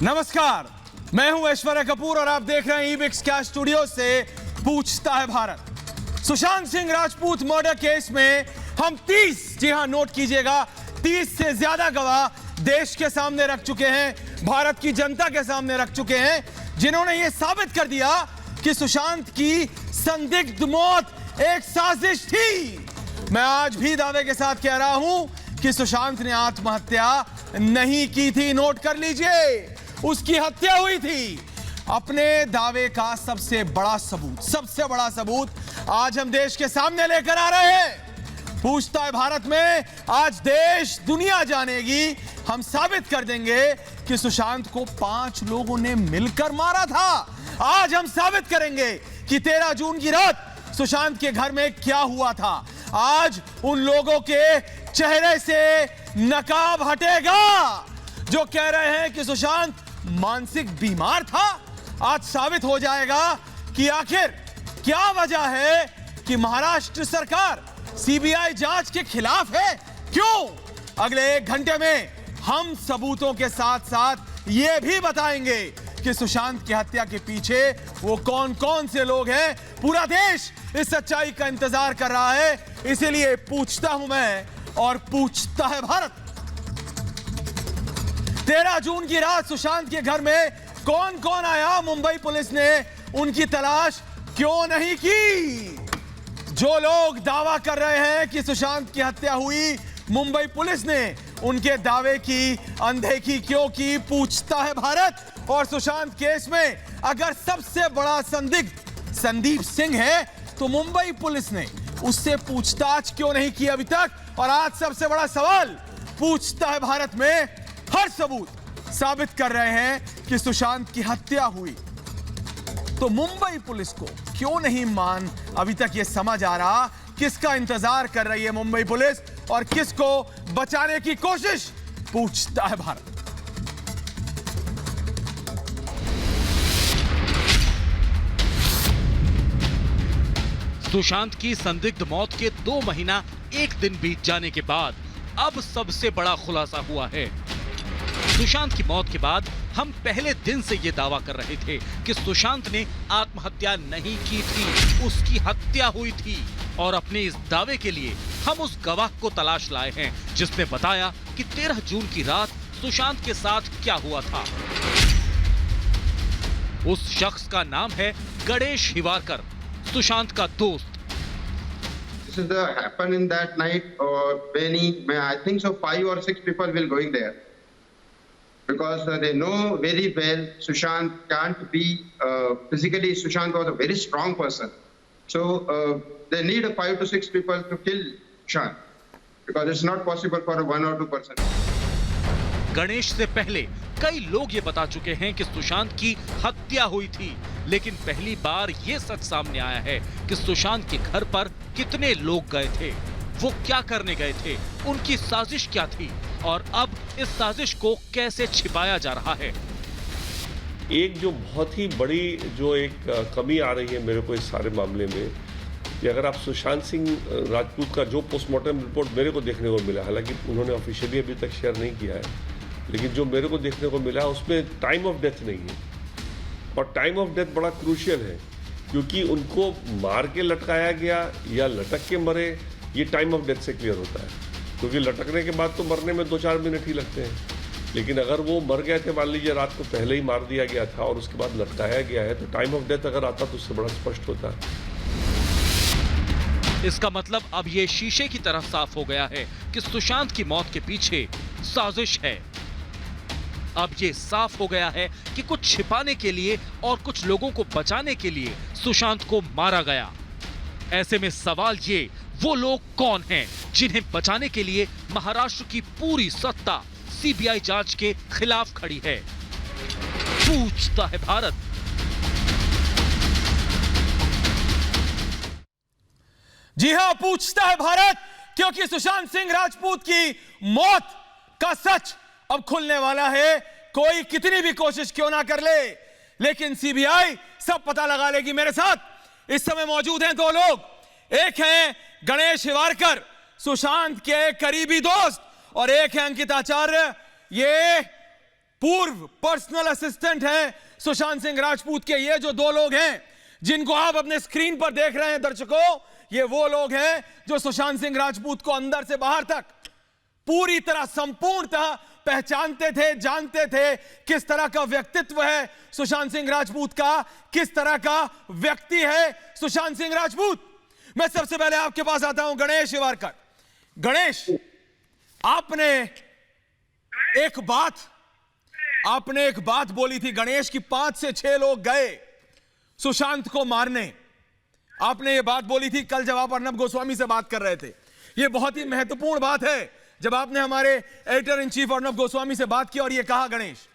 नमस्कार, मैं हूं ऐश्वर्या कपूर और आप देख रहे हैं ईबिक्स कैश स्टूडियो से पूछता है भारत। सुशांत सिंह राजपूत मर्डर केस में हम 30, जी हां नोट कीजिएगा, 30 से ज्यादा गवाह देश के सामने रख चुके हैं, भारत की जनता के सामने रख चुके हैं, जिन्होंने यह साबित कर दिया कि सुशांत की संदिग्ध मौत एक साजिश थी। मैं आज भी दावे के साथ कह रहा हूं कि सुशांत ने आत्महत्या नहीं की थी। नोट कर लीजिए, उसकी हत्या हुई थी। अपने दावे का सबसे बड़ा सबूत आज हम देश के सामने लेकर आ रहे हैं। पूछता है भारत में आज देश दुनिया जानेगी, हम साबित कर देंगे कि सुशांत को 5 लोगों ने मिलकर मारा था। आज हम साबित करेंगे कि 13 जून की रात सुशांत के घर में क्या हुआ था। आज उन लोगों के चेहरे से नकाब हटेगा जो कह रहे हैं कि सुशांत मानसिक बीमार था। आज साबित हो जाएगा कि आखिर क्या वजह है कि महाराष्ट्र सरकार सीबीआई जांच के खिलाफ है। क्यों? अगले 1 घंटे में हम सबूतों के साथ साथ यह भी बताएंगे कि सुशांत की हत्या के पीछे वो कौन कौन से लोग हैं। पूरा देश इस सच्चाई का इंतजार कर रहा है, इसीलिए पूछता हूं मैं और पूछता है भारत। 13 जून की रात सुशांत के घर में कौन कौन आया? मुंबई पुलिस ने उनकी तलाश क्यों नहीं की? जो लोग दावा कर रहे हैं कि सुशांत की हत्या हुई, मुंबई पुलिस ने उनके दावे की अनदेखी क्यों की? पूछता है भारत। और सुशांत केस में अगर सबसे बड़ा संदिग्ध संदीप सिंह है तो मुंबई पुलिस ने उससे पूछताछ क्यों नहीं की अभी तक? और आज सबसे बड़ा सवाल, पूछता है भारत में हर सबूत साबित कर रहे हैं कि सुशांत की हत्या हुई, तो मुंबई पुलिस को क्यों नहीं मान अभी तक यह समझ आ रहा? किसका इंतजार कर रही है मुंबई पुलिस और किसको बचाने की कोशिश? पूछता है भारत। सुशांत की संदिग्ध मौत के 2 महीना 1 दिन बीत जाने के बाद अब सबसे बड़ा खुलासा हुआ है। सुशांत की मौत के बाद हम पहले दिन से यह दावा कर रहे थे कि सुशांत ने आत्महत्या नहीं की थी, उसकी हत्या हुई थी। और अपने इस दावे के लिए हम उस गवाह को तलाश लाए हैं जिसने बताया कि 13 जून की रात सुशांत के साथ क्या हुआ था। उस शख्स का नाम है गणेश हिवारकर, सुशांत का दोस्त। This is happened in that night, I think so 5 or 6 people will going there because they know very well Sushant can't be physically. Sushant was a very strong person, so they need 5 to 6 people to kill Sushant because it's not possible for 1 or 2 person. Ganesh से पहले कई लोग ये बता चुके हैं कि सुशांत की हत्या हुई थी, लेकिन पहली बार ये सच सामने आया है कि सुशांत के घर पर कितने लोग गए थे, वो क्या करने गए थे, उनकी साजिश क्या थी और अब इस साजिश को कैसे छिपाया जा रहा है। एक जो बहुत ही बड़ी जो एक कमी आ रही है मेरे को इस सारे मामले में, कि अगर आप सुशांत सिंह राजपूत का जो पोस्टमार्टम रिपोर्ट मेरे को देखने को मिला, हालांकि उन्होंने ऑफिशियली अभी तक शेयर नहीं किया है, लेकिन जो मेरे को देखने को मिला उसमें टाइम ऑफ डेथ नहीं है। और टाइम ऑफ डेथ बड़ा क्रूशियल है क्योंकि उनको मार के लटकाया गया या लटक के मरे, ये टाइम ऑफ डेथ से क्लियर होता है। क्योंकि लटकने के बाद तो मरने में 2-4 मिनट ही लगते हैं, लेकिन अगर वो मर गए थे, मान लीजिए रात को पहले ही मार दिया गया था और उसके बाद लटकाया गया है, तो टाइम ऑफ डेथ अगर आता तो उससे बड़ा स्पष्ट होता। इसका मतलब अब ये शीशे की तरह साफ हो गया है कि सुशांत की मौत के पीछे साजिश है। अब ये साफ हो गया है कि कुछ छिपाने के लिए और कुछ लोगों को बचाने के लिए सुशांत को मारा गया। ऐसे में सवाल ये, वो लोग कौन हैं जिन्हें बचाने के लिए महाराष्ट्र की पूरी सत्ता सीबीआई जांच के खिलाफ खड़ी है? पूछता है भारत। जी हां, पूछता है भारत, क्योंकि सुशांत सिंह राजपूत की मौत का सच अब खुलने वाला है। कोई कितनी भी कोशिश क्यों ना कर ले, लेकिन सीबीआई सब पता लगा लेगी। मेरे साथ इस समय मौजूद हैं 2 लोग। एक हैं गणेश हिवारकर, सुशांत के करीबी दोस्त, और एक है अंकित आचार्य, ये पूर्व पर्सनल असिस्टेंट हैं सुशांत सिंह राजपूत के। ये जो दो लोग हैं जिनको आप अपने स्क्रीन पर देख रहे हैं दर्शकों, ये वो लोग हैं जो सुशांत सिंह राजपूत को अंदर से बाहर तक पूरी तरह संपूर्णतः पहचानते थे, जानते थे किस तरह का व्यक्तित्व है सुशांत सिंह राजपूत का, किस तरह का व्यक्ति है सुशांत सिंह राजपूत। मैं सबसे पहले आपके पास आता हूं गणेश शिवारकर। गणेश, आपने एक बात बोली थी गणेश कि 5 से 6 लोग गए सुशांत को मारने। आपने ये बात बोली थी कल जब आप अर्नब गोस्वामी से बात कर रहे थे। ये बहुत ही महत्वपूर्ण बात है जब आपने हमारे editor in chief Arnab Goswami से बात की और ये कहा। गणेश,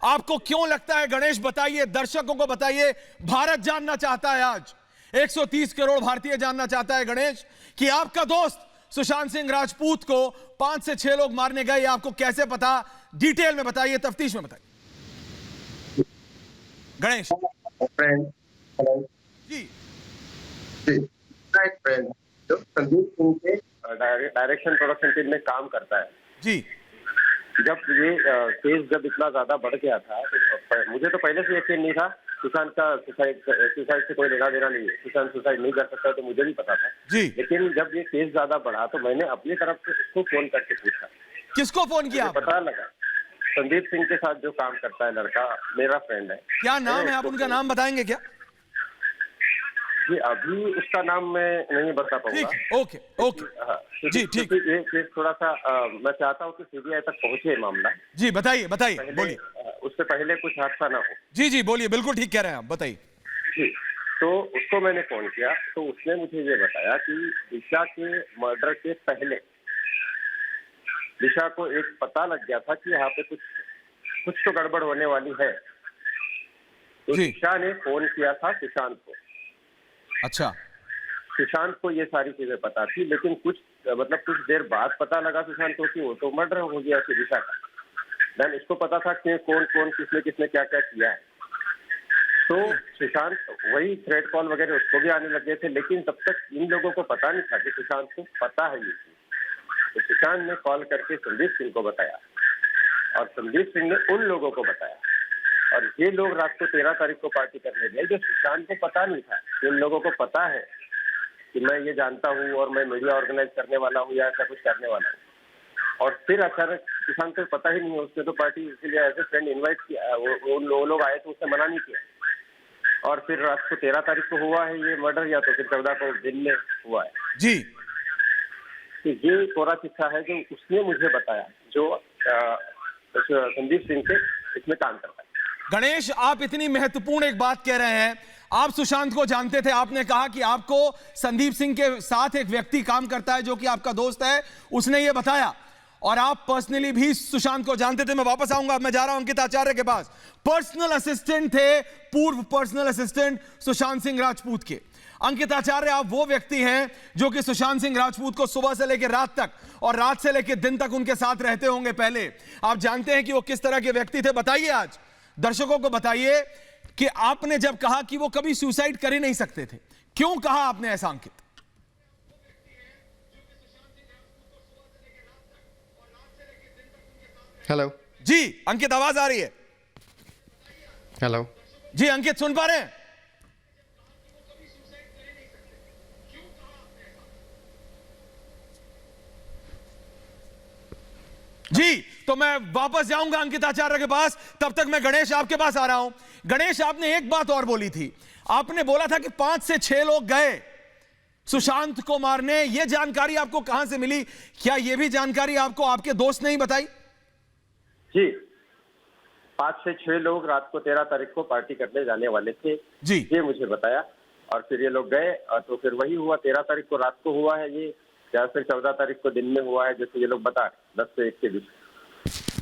आपको क्यों लगता है, गणेश बताइए, दर्शकों को बताइए, भारत जानना चाहता है, आज 130 करोड़ भारतीय जानना चाहता है गणेश, कि आपका दोस्त सुशांत सिंह राजपूत को 5 से 6 लोग मारने गए, आपको कैसे पता? डिटेल में बताइए, तफ्तीश में बताइए गणेश जी। फ्रेंड जो संदीप सिंह के डायरेक्शन प्रोडक्शन टीम में काम करता है जी, जब ये केस जब इतना ज्यादा बढ़ गया था तो मुझे तो पहले से यकीन नहीं था सुशांत का सुसाइड से कोई लेना देना नहीं है, सुशांत सुसाइड नहीं कर सकता, तो मुझे भी पता था जी। लेकिन जब ये केस ज्यादा बढ़ा तो मैंने अपनी तरफ से उसको फोन करके पूछा। किसको फोन किया? पता लगा संदीप सिंह के साथ जो काम करता है लड़का, मेरा फ्रेंड है। क्या नाम है? आप उनका नाम बताएंगे क्या? जी अभी उसका नाम मैं नहीं बता पाऊंगा। ठीक, ओके ओके जी, ठीक। ये केस थोड़ा सा मैं चाहता हूँ कि सीबीआई तक पहुंचे मामला। जी बताइए बताइए, बोलिए। उससे पहले कुछ हादसा ना हो। जी जी बोलिए, बिल्कुल ठीक कह रहे हैं आप, बताइए। जी, तो उसको मैंने फोन किया तो उसने मुझे ये बताया कि दिशा के मर्डर के पहले दिशा को एक पता लग गया था कि यहाँ पे कुछ तो गड़बड़ होने वाली है, तो जी। दिशा ने फोन किया था सुशांत को। अच्छा, सुशांत को ये सारी चीजें पता थी, लेकिन कुछ देर बाद पता लगा सुशांत को कि वो तो मर्डर हो गया उसकी दिशा का। देन इसको पता था कि कौन कौन किसने क्या क्या किया है। तो सुशांत वही थ्रेड कॉल वगैरह उसको भी आने लगे थे, लेकिन तब तक इन लोगों को पता नहीं था कि सुशांत को पता है ये चीज। तो सुशांत ने कॉल करके संदीप सिंह को बताया और संदीप सिंह ने उन लोगों को बताया, और ये लोग रात को 13 तारीख को पार्टी करने गए, जो सुशांत को पता नहीं था। इन लोगों को पता है कि मैं ये जानता हूँ और मैं मीडिया ऑर्गेनाइज करने वाला हूँ या ऐसा कुछ करने वाला हूँ, और फिर अचानक सुशांत को पता ही नहीं है। उसने तो पार्टी इसीलिए एज ए फ्रेंड इन्वाइट किया, वो लोग आए तो उसने मना नहीं किया, और फिर रात को 13 तारीख को हुआ है ये मर्डर, या तो फिर 14 को दिन में हुआ है जी। तो ये कोरा किस्सा है जो उसने मुझे बताया, जो संदीप सिंह से इसमें काम करता है। गणेश, आप इतनी महत्वपूर्ण एक बात कह रहे हैं, आप सुशांत को जानते थे, आपने कहा कि आपको संदीप सिंह के साथ एक व्यक्ति काम करता है जो कि आपका दोस्त है, उसने ये बताया, और आप पर्सनली भी सुशांत को जानते थे। मैं वापस आऊंगा, मैं जा रहा हूं अंकित आचार्य के पास। पर्सनल असिस्टेंट थे, पूर्व पर्सनल असिस्टेंट सुशांत सिंह राजपूत के। अंकित आचार्य, आप वो व्यक्ति हैं जो कि सुशांत सिंह राजपूत को सुबह से लेकर रात तक और रात से लेकर दिन तक उनके साथ रहते होंगे। पहले आप जानते हैं कि वो किस तरह के व्यक्ति थे। बताइए, आज दर्शकों को बताइए कि आपने जब कहा कि वो कभी सुसाइड कर ही नहीं सकते थे, क्यों कहा आपने ऐसा अंकित? हेलो जी अंकित, आवाज आ रही है? हेलो जी अंकित, सुन पा रहे हैं? जी, तो मैं वापस जाऊंगा अंकित आचार्य के पास, तब तक मैं गणेश आपके पास आ रहा हूं। गणेश, आपने एक बात और बोली थी, आपने बोला था कि 5 से 6 लोग गए सुशांत को मारने। यह जानकारी आपको कहां से मिली? क्या यह भी जानकारी आपको आपके दोस्त ने ही बताई? जी, 5 से 6 लोग रात को 13 तारीख को पार्टी करने जाने वाले थे जी, ये मुझे बताया, और फिर ये लोग गए, और तो फिर वही हुआ। 13 तारीख को रात को हुआ है ये, या फिर 14 तारीख को दिन में हुआ है, जैसे ये लोग बता 10 से 1 के बीच।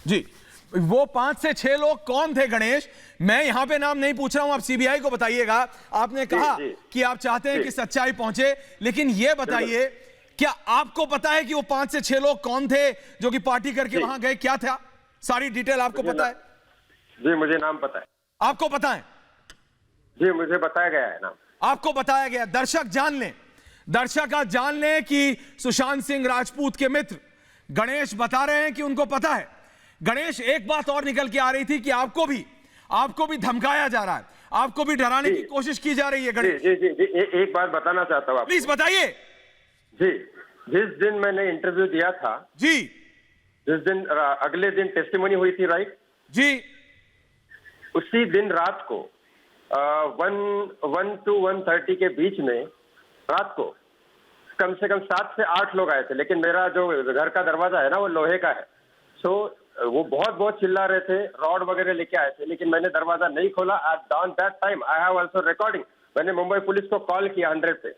जी, वो 5 से 6 लोग कौन थे गणेश? मैं यहां पे नाम नहीं पूछ रहा हूं, आप सीबीआई को बताइएगा। आपने कहा जी, कि आप चाहते हैं कि सच्चाई पहुंचे, लेकिन यह बताइए, क्या आपको पता है कि वो 5 से 6 लोग कौन थे जो कि पार्टी करके वहां गए? क्या था सारी डिटेल आपको पता है? जी मुझे नाम पता है। आपको पता है? जी मुझे बताया गया है नाम। आपको बताया गया। दर्शक जान लें, दर्शक आज जान लें कि सुशांत सिंह राजपूत के मित्र गणेश बता रहे हैं कि उनको पता है। गणेश, एक बात और निकल के आ रही थी कि आपको भी धमकाया जा रहा है, आपको भी डराने की कोशिश की जा रही है। गणेश जी जी जी, एक बात बताना चाहता हूँ आपको। प्लीज बताइए। जी, जिस दिन मैंने इंटरव्यू दिया था, जी, जिस दिन अगले दिन टेस्टिमनी हुई थी, राइट जी, उसी दिन रात को 1 to 1:30 के बीच में रात को कम से कम 7 से 8 लोग आए थे, लेकिन मेरा जो घर का दरवाजा है ना वो लोहे का है। सो वो बहुत चिल्ला रहे थे, रॉड वगैरह लेके आए थे, लेकिन मैंने दरवाजा नहीं खोला। At on that time I have also recording, मैंने मुंबई पुलिस को कॉल किया 100 पे,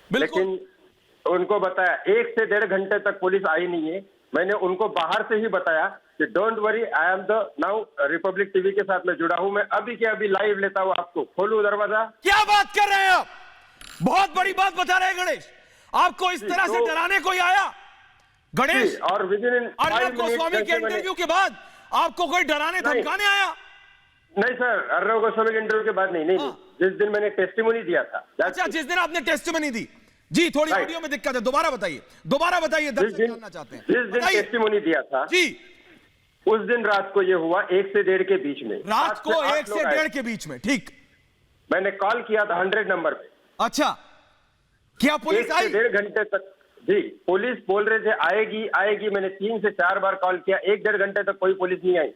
बिल्कुल। लेकिन उनको बताया 1 से 1.5 घंटे तक पुलिस आई नहीं है। मैंने उनको बाहर से ही बताया कि don't worry, I am the now Republic TV के साथ मैं जुड़ा हूं, मैं अभी के अभी लाइव लेता हूं आपको, खोलू दरवाजा। क्या बात कर रहे हैं आप? बहुत बड़ी बात बता रहे हैं गणेश। आपको इस तरह से डराने कोई आया गणेश? और अर्नब गोस्वामी के इंटरव्यू के बाद आपको कोई डराने धमकाने आया? नहीं सर, अर्नब गोस्वामी के इंटरव्यू के बाद नहीं। जिस दिन मैंने टेस्टिमोनी दिया था। अच्छा, जिस दिन आपने टेस्टिमोनी दी। जी, थोड़ी ऑडियो में दिक्कत है, दोबारा बताइए, दर्शक जानना चाहते हैं। जिस दिन टेस्टिमोनी दिया था जी, उस दिन रात को ये हुआ 1 से 1.5 के बीच में। रात को 1 से 1.5 के बीच में, ठीक। मैंने कॉल किया था 100 नंबर पे। अच्छा, क्या पुलिस आई? 1 से 1.5 घंटे तक जी, पुलिस बोल रहे थे आएगी। मैंने 3 से 4 बार कॉल किया, 1-1.5 घंटे तक कोई पुलिस नहीं आई,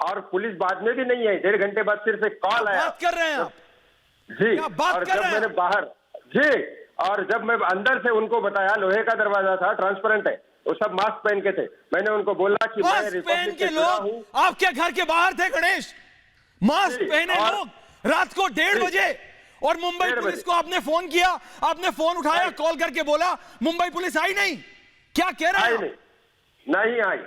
और पुलिस बाद में भी नहीं आई। 1.5 घंटे बाद सिर्फ एक कॉल आया। बात कर रहे हैं आप? जी, क्या बात और कर जब रहे हैं? मैंने बाहर जी, और जब मैं अंदर से उनको बताया, लोहे का दरवाजा था, ट्रांसपेरेंट है, वो सब मास्क पहन के थे। मैंने उनको बोला कि मैं मास्क पहन रिपब्लिक के से जुड़ा हूं। लोग आपके घर के बाहर थे गणेश, मास्क पहने लोग, रात को 1:30 बजे, और मुंबई पुलिस को आपने फोन किया, आपने फोन उठाया, कॉल करके बोला मुंबई पुलिस आई नहीं। क्या कह रहे हैं? नहीं आई।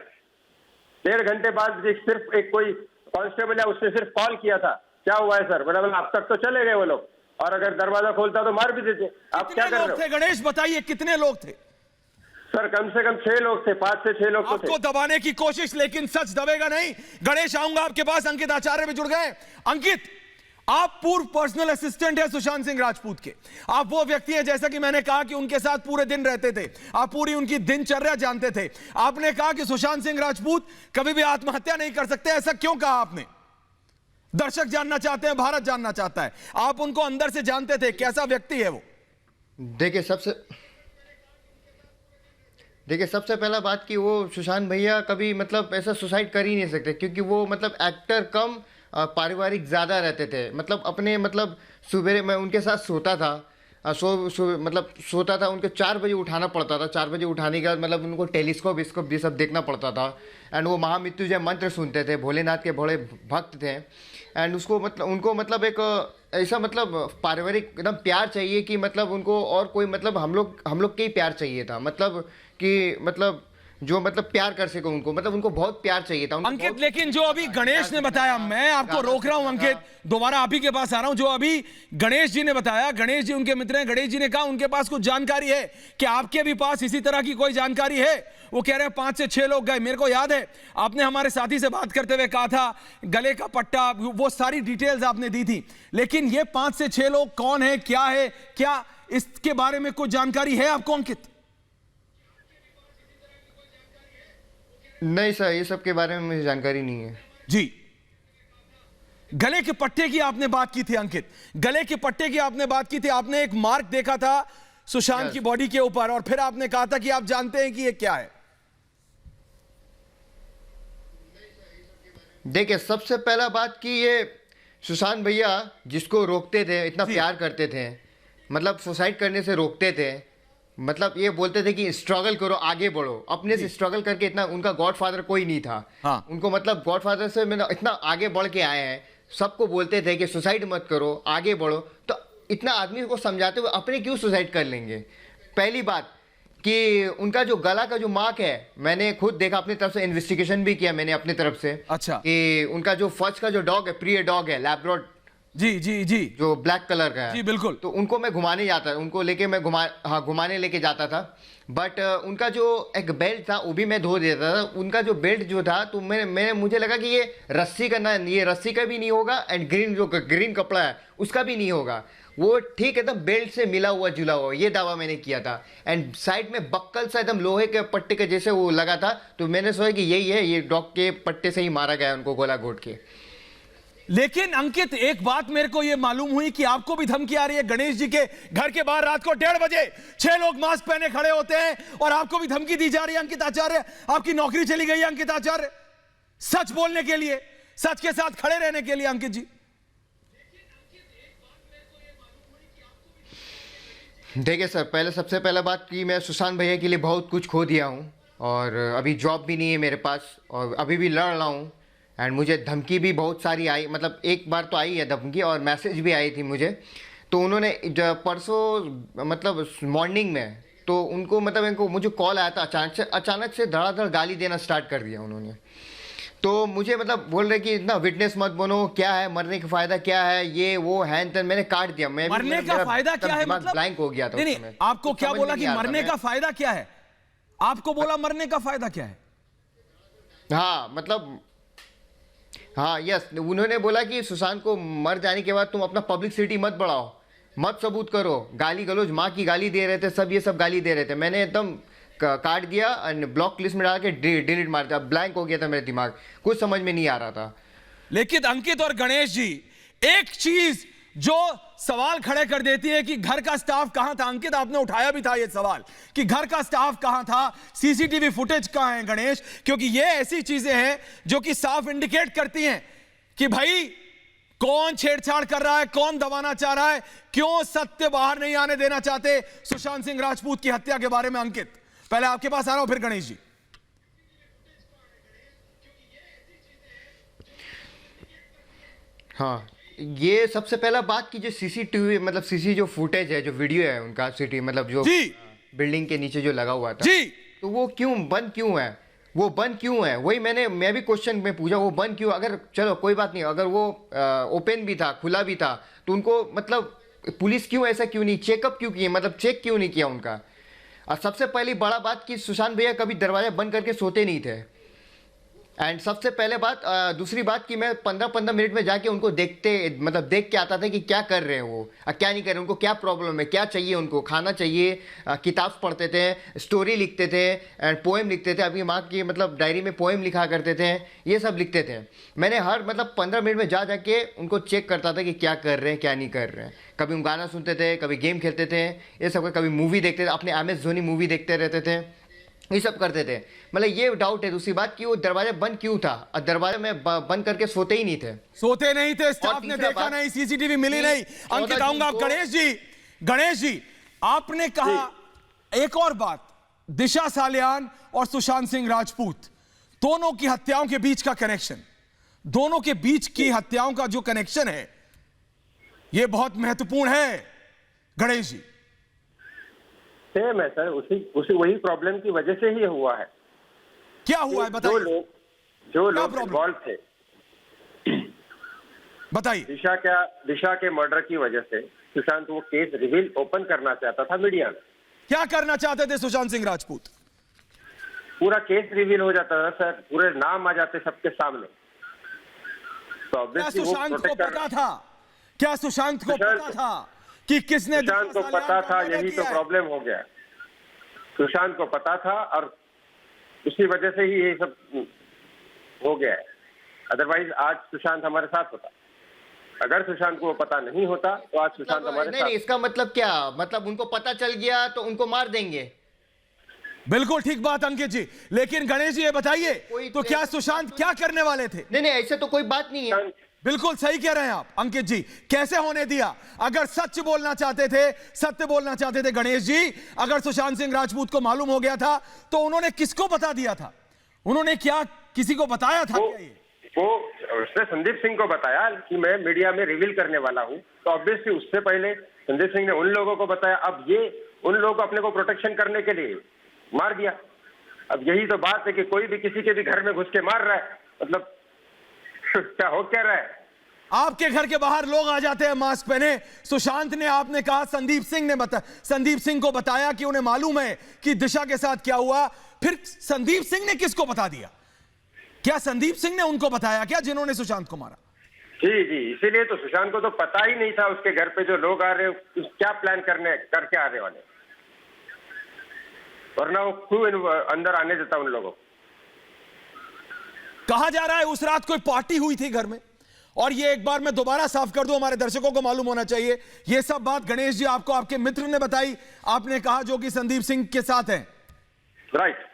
1.5 घंटे बाद सिर्फ एक कोई कांस्टेबल है, उसने सिर्फ कॉल किया था, क्या हुआ है सर? मैंने बोला अब तक तो चले गए वो लोग, और अगर दरवाजा खोलता तो मार भी देते। आप क्या कर रहे हो? थे गणेश, बताइए कितने लोग थे? सर कम से कम 6 लोग थे, 5 से 6 लोग तो थे। आपको दबाने की कोशिश, लेकिन सच दबेगा नहीं। गणेश, आऊंगा आपके पास। अंकित आचार्य भी जुड़ गए। अंकित, आप पूर्व पर्सनल असिस्टेंट है सुशांत सिंह राजपूत के। आप वो व्यक्ति हैं, जैसा कि मैंने कहा, कि उनके साथ पूरे दिन रहते थे, आप पूरी उनकी दिनचर्या जानते थे। आपने कहा कि सुशांत सिंह राजपूत कभी भी आत्महत्या नहीं कर सकते। ऐसा क्यों कहा आपने? दर्शक जानना चाहते हैं, भारत जानना चाहता है। आप उनको अंदर से जानते थे, कैसा व्यक्ति है वो? देखिए सबसे पहला बात कि वो सुशांत भैया कभी मतलब ऐसा सुसाइड कर ही नहीं सकते, क्योंकि वो मतलब एक्टर कम पारिवारिक ज़्यादा रहते थे। मतलब अपने मतलब सुबह मैं उनके साथ सोता था, सोता था, उनको 4 बजे उठाना पड़ता था। 4 बजे उठाने के बाद मतलब उनको टेलीस्कोप ये सब देखना पड़ता था। एंड वो महामृत्युंजय मंत्र सुनते थे, भोलेनाथ के बड़े भक्त थे। एंड उनको मतलब एक ऐसा मतलब पारिवारिक एकदम प्यार चाहिए कि मतलब उनको और कोई मतलब हम लोग के ही प्यार चाहिए था। मतलब कि मतलब जो मतलब प्यार कर सके उनको, मतलब उनको बहुत प्यार चाहिए था अंकित। लेकिन जो अभी गणेश ने बताया, मैं आपको रोक रहा हूं अंकित, दोबारा आप ही के पास आ रहा हूं। जो अभी गणेश जी ने बताया, गणेश जी उनके मित्र हैं, गणेश जी ने कहा उनके पास कुछ जानकारी है कि आपके भी पास इसी तरह की कोई जानकारी है? वो कह रहे हैं 5 से 6 लोग गए। मेरे को याद है आपने हमारे साथी से बात करते हुए कहा था गले का पट्टा, वो सारी डिटेल्स आपने दी थी, लेकिन ये 5 से 6 लोग कौन है, क्या है, क्या इसके बारे में कुछ जानकारी है आपको अंकित? नहीं सर, ये सब के बारे में मुझे जानकारी नहीं है जी। गले के पट्टे की आपने बात की थी अंकित, गले के पट्टे की आपने बात की थी। आपने एक मार्क देखा था सुशांत की बॉडी के ऊपर, और फिर आपने कहा था कि आप जानते हैं कि ये क्या है। देखिए, सबसे पहला बात कि ये सुशांत भैया जिसको रोकते थे, इतना प्यार करते थे, मतलब सुसाइड करने से रोकते थे, मतलब ये बोलते थे कि स्ट्रगल करो, आगे बढ़ो। अपने से स्ट्रगल करके इतना, उनका गॉडफादर कोई नहीं था। हाँ। उनको मतलब गॉडफादर से इतना आगे बढ़ के आए हैं। सबको बोलते थे कि सुसाइड मत करो, आगे बढ़ो। तो इतना आदमी को समझाते हुए अपने क्यों सुसाइड कर लेंगे? पहली बात कि उनका जो गला का जो मार्क है, मैंने खुद देखा, अपनी तरफ से इन्वेस्टिगेशन भी किया मैंने अपनी तरफ से। अच्छा। कि उनका जो फर्स्ट का जो डॉग है, प्रिय डॉग है, लैब्राडोर जी जी जी जो ब्लैक कलर का है। जी बिल्कुल। तो उनको मैं घुमाने जाता, उनको लेके मैं घुमाने लेके जाता था। बट उनका जो एक बेल्ट था वो भी मैं धो देता था। उनका जो बेल्ट जो था, तो मैं मुझे लगा कि ये रस्सी का ना, ये रस्सी का भी नहीं होगा, एंड ग्रीन कपड़ा है उसका भी नहीं होगा। वो ठीक एकदम बेल्ट से मिला हुआ जुला हुआ, ये दावा मैंने किया था। एंड साइड में बक्कल सा एकदम लोहे के पट्टे के जैसे वो लगा था। तो मैंने सोचा कि यही है, ये डॉग के पट्टे से ही मारा गया उनको, गोला घोट के। लेकिन अंकित, एक बात मेरे को यह मालूम हुई कि आपको भी धमकी आ रही है। गणेश जी के घर के बाहर रात को 1:30 बजे 6 लोग मास्क पहने खड़े होते हैं और आपको भी धमकी दी जा रही है। अंकित आचार्य, आपकी नौकरी चली गई है अंकित आचार्य, सच बोलने के लिए, सच के साथ खड़े रहने के लिए। अंकित जी, देखिए सर, सबसे पहला बात कि मैं सुशांत भैया के लिए बहुत कुछ खो दिया हूँ, और अभी जॉब भी नहीं है मेरे पास, और अभी भी लड़ रहा हूँ। एंड मुझे धमकी भी बहुत सारी आई, मतलब एक बार तो आई है धमकी, और मैसेज भी आई थी मुझे। तो उन्होंने परसों मतलब मॉर्निंग में, तो उनको मतलब इनको मुझे कॉल आया था, अचानक से धड़ाधड़ गाली देना स्टार्ट कर दिया उन्होंने। तो मुझे मतलब बोल रहे कि इतना विटनेस मत बनो, क्या है मरने का फायदा, क्या है ये वो हैन तन, मैंने काट दिया। मैं मरने का फायदा क्या है, मतलब ब्लैंक हो गया था। नहीं, आपको क्या बोला कि मरने का फायदा क्या है? आपको बोला मरने का फायदा क्या है? हाँ मतलब, हाँ यस, उन्होंने बोला कि सुशांत को मर जाने के बाद तुम अपना पब्लिसिटी मत बढ़ाओ, मत सबूत करो, गाली गलौज, माँ की गाली दे रहे थे सब, ये सब गाली दे रहे थे। मैंने एकदम काट दिया और ब्लॉक लिस्ट में डाल के डिलीट मार दिया। ब्लैंक हो गया था मेरा दिमाग, कुछ समझ में नहीं आ रहा था। लेकिन अंकित और गणेश जी, एक चीज जो सवाल खड़े कर देती है कि घर का स्टाफ कहां था। अंकित, आपने उठाया भी था ये सवाल कि घर का स्टाफ कहां था, सीसीटीवी फुटेज कहां है गणेश? क्योंकि ये ऐसी चीजें हैं जो कि साफ इंडिकेट करती हैं कि भाई कौन छेड़छाड़ कर रहा है, कौन दबाना चाह रहा है, क्यों सत्य बाहर नहीं आने देना चाहते सुशांत सिंह राजपूत की हत्या के बारे में। अंकित, पहले आपके पास आ रहा हूं, फिर गणेश जी। हाँ, ये सबसे पहला बात की जो सीसीटीवी मतलब सीसी जो फुटेज है, जो वीडियो है उनका, सिटी मतलब जो बिल्डिंग के नीचे जो लगा हुआ था जी, तो वो बंद क्यों है? वो बंद क्यों है? वही मैं भी क्वेश्चन में पूछा, वो बंद क्यों? अगर चलो कोई बात नहीं, अगर वो ओपन भी था, खुला भी था, तो उनको मतलब पुलिस क्यों ऐसा क्यों नहीं चेकअप क्यों किए, मतलब चेक क्यों नहीं किया उनका? और सबसे पहली बड़ा बात कि सुशांत भैया कभी दरवाजा बंद करके सोते नहीं थे। एंड सबसे पहले बात, दूसरी बात कि मैं 15-15 मिनट में जाके उनको देख के आता था कि क्या कर रहे हैं वो, क्या नहीं कर रहे, उनको क्या प्रॉब्लम है, क्या चाहिए, उनको खाना चाहिए। किताब पढ़ते थे, स्टोरी लिखते थे, एंड पोएम लिखते थे। अभी माँ की मतलब डायरी में पोएम लिखा करते थे, ये सब लिखते थे। मैंने हर मतलब 15 मिनट में जाके उनको चेक करता था कि क्या कर रहे हैं, क्या नहीं कर रहे हैं। कभी हम गाना सुनते थे, कभी गेम खेलते थे, ये सब, कभी मूवी देखते थे, अपने MS धोनी मूवी देखते रहते थे, ये सब करते थे। मतलब ये डाउट है। दूसरी बात कि वो दरवाजा बंद क्यों था, और दरवाजा में बंद करके सोते ही नहीं थे। सोते नहीं थे, स्टाफ ने देखा नहीं, सीसीटीवी मिली नहीं। अंकित, आऊंगा गणेश जी, आपने कहा एक और बात, दिशा सालियान और सुशांत सिंह राजपूत दोनों की हत्याओं के बीच का कनेक्शन, दोनों के बीच की हत्याओं का जो कनेक्शन है, यह बहुत महत्वपूर्ण है गणेश जी। सेम है सर, उसी वही प्रॉब्लम की वजह से ही हुआ है। क्या हुआ है बताइए? जो लोग इन्वॉल्व थे, बताइए। दिशा के मर्डर की वजह से सुशांत वो केस रिवील ओपन करना चाहता था मीडिया में। क्या करना चाहते थे सुशांत सिंह राजपूत? पूरा केस रिवील हो जाता था सर, पूरे नाम आ जाते सबके सामने। तो क्या सुशांत को पता था? क्या सुशांत को पता था कि किसने? सुशांत को पता था, यही तो प्रॉब्लम हो गया। सुशांत को पता था और उसी वजह से ही ये सब हो गया है। अदरवाइज आज सुशांत हमारे साथ होता। अगर सुशांत को वो पता नहीं होता तो आज सुशांत हमारे साथ। नहीं, इसका मतलब क्या? मतलब उनको पता चल गया तो उनको मार देंगे। बिल्कुल ठीक बात अंकित जी। लेकिन गणेश जी ये बताइए, तो क्या सुशांत क्या करने वाले थे? नहीं, ऐसे तो कोई बात नहीं है। बिल्कुल सही कह रहे हैं आप अंकित जी। कैसे होने दिया? अगर सच बोलना चाहते थे, सत्य बोलना चाहते थे गणेश जी, अगर सुशांत सिंह राजपूत को मालूम हो गया था तो उन्होंने किसको बता दिया था? उन्होंने क्या किसी को बताया था? वो उसने संदीप सिंह को बताया कि मैं मीडिया में रिवील करने वाला हूं, तो ऑब्वियसली उससे पहले संदीप सिंह ने उन लोगों को बताया। अब ये उन लोगों को अपने को प्रोटेक्शन करने के लिए मार दिया। अब यही तो बात है कि कोई भी किसी के भी घर में घुस के मार रहा है, मतलब क्या हो क्या रहा है? आपके घर के बाहर लोग आ जाते हैं मास्क पहने। सुशांत ने, आपने कहा संदीप सिंह को बताया कि उन्हें मालूम है कि दिशा के साथ क्या हुआ। फिर संदीप सिंह ने किसको बता दिया? क्या संदीप सिंह ने उनको बताया क्या जिन्होंने सुशांत को मारा? जी जी, इसीलिए तो सुशांत को तो पता ही नहीं था उसके घर पे जो लोग आ रहे हैं क्या प्लान करके आने वाले, वरना वो क्यों अंदर आने देता उन लोगों को। कहा जा रहा है उस रात कोई पार्टी हुई थी घर में। और ये एक बार मैं दोबारा साफ कर दूं, हमारे दर्शकों को मालूम होना चाहिए, ये सब बात गणेश जी आपको आपके मित्र ने बताई, आपने कहा, जो कि संदीप सिंह के साथ हैं। राइट।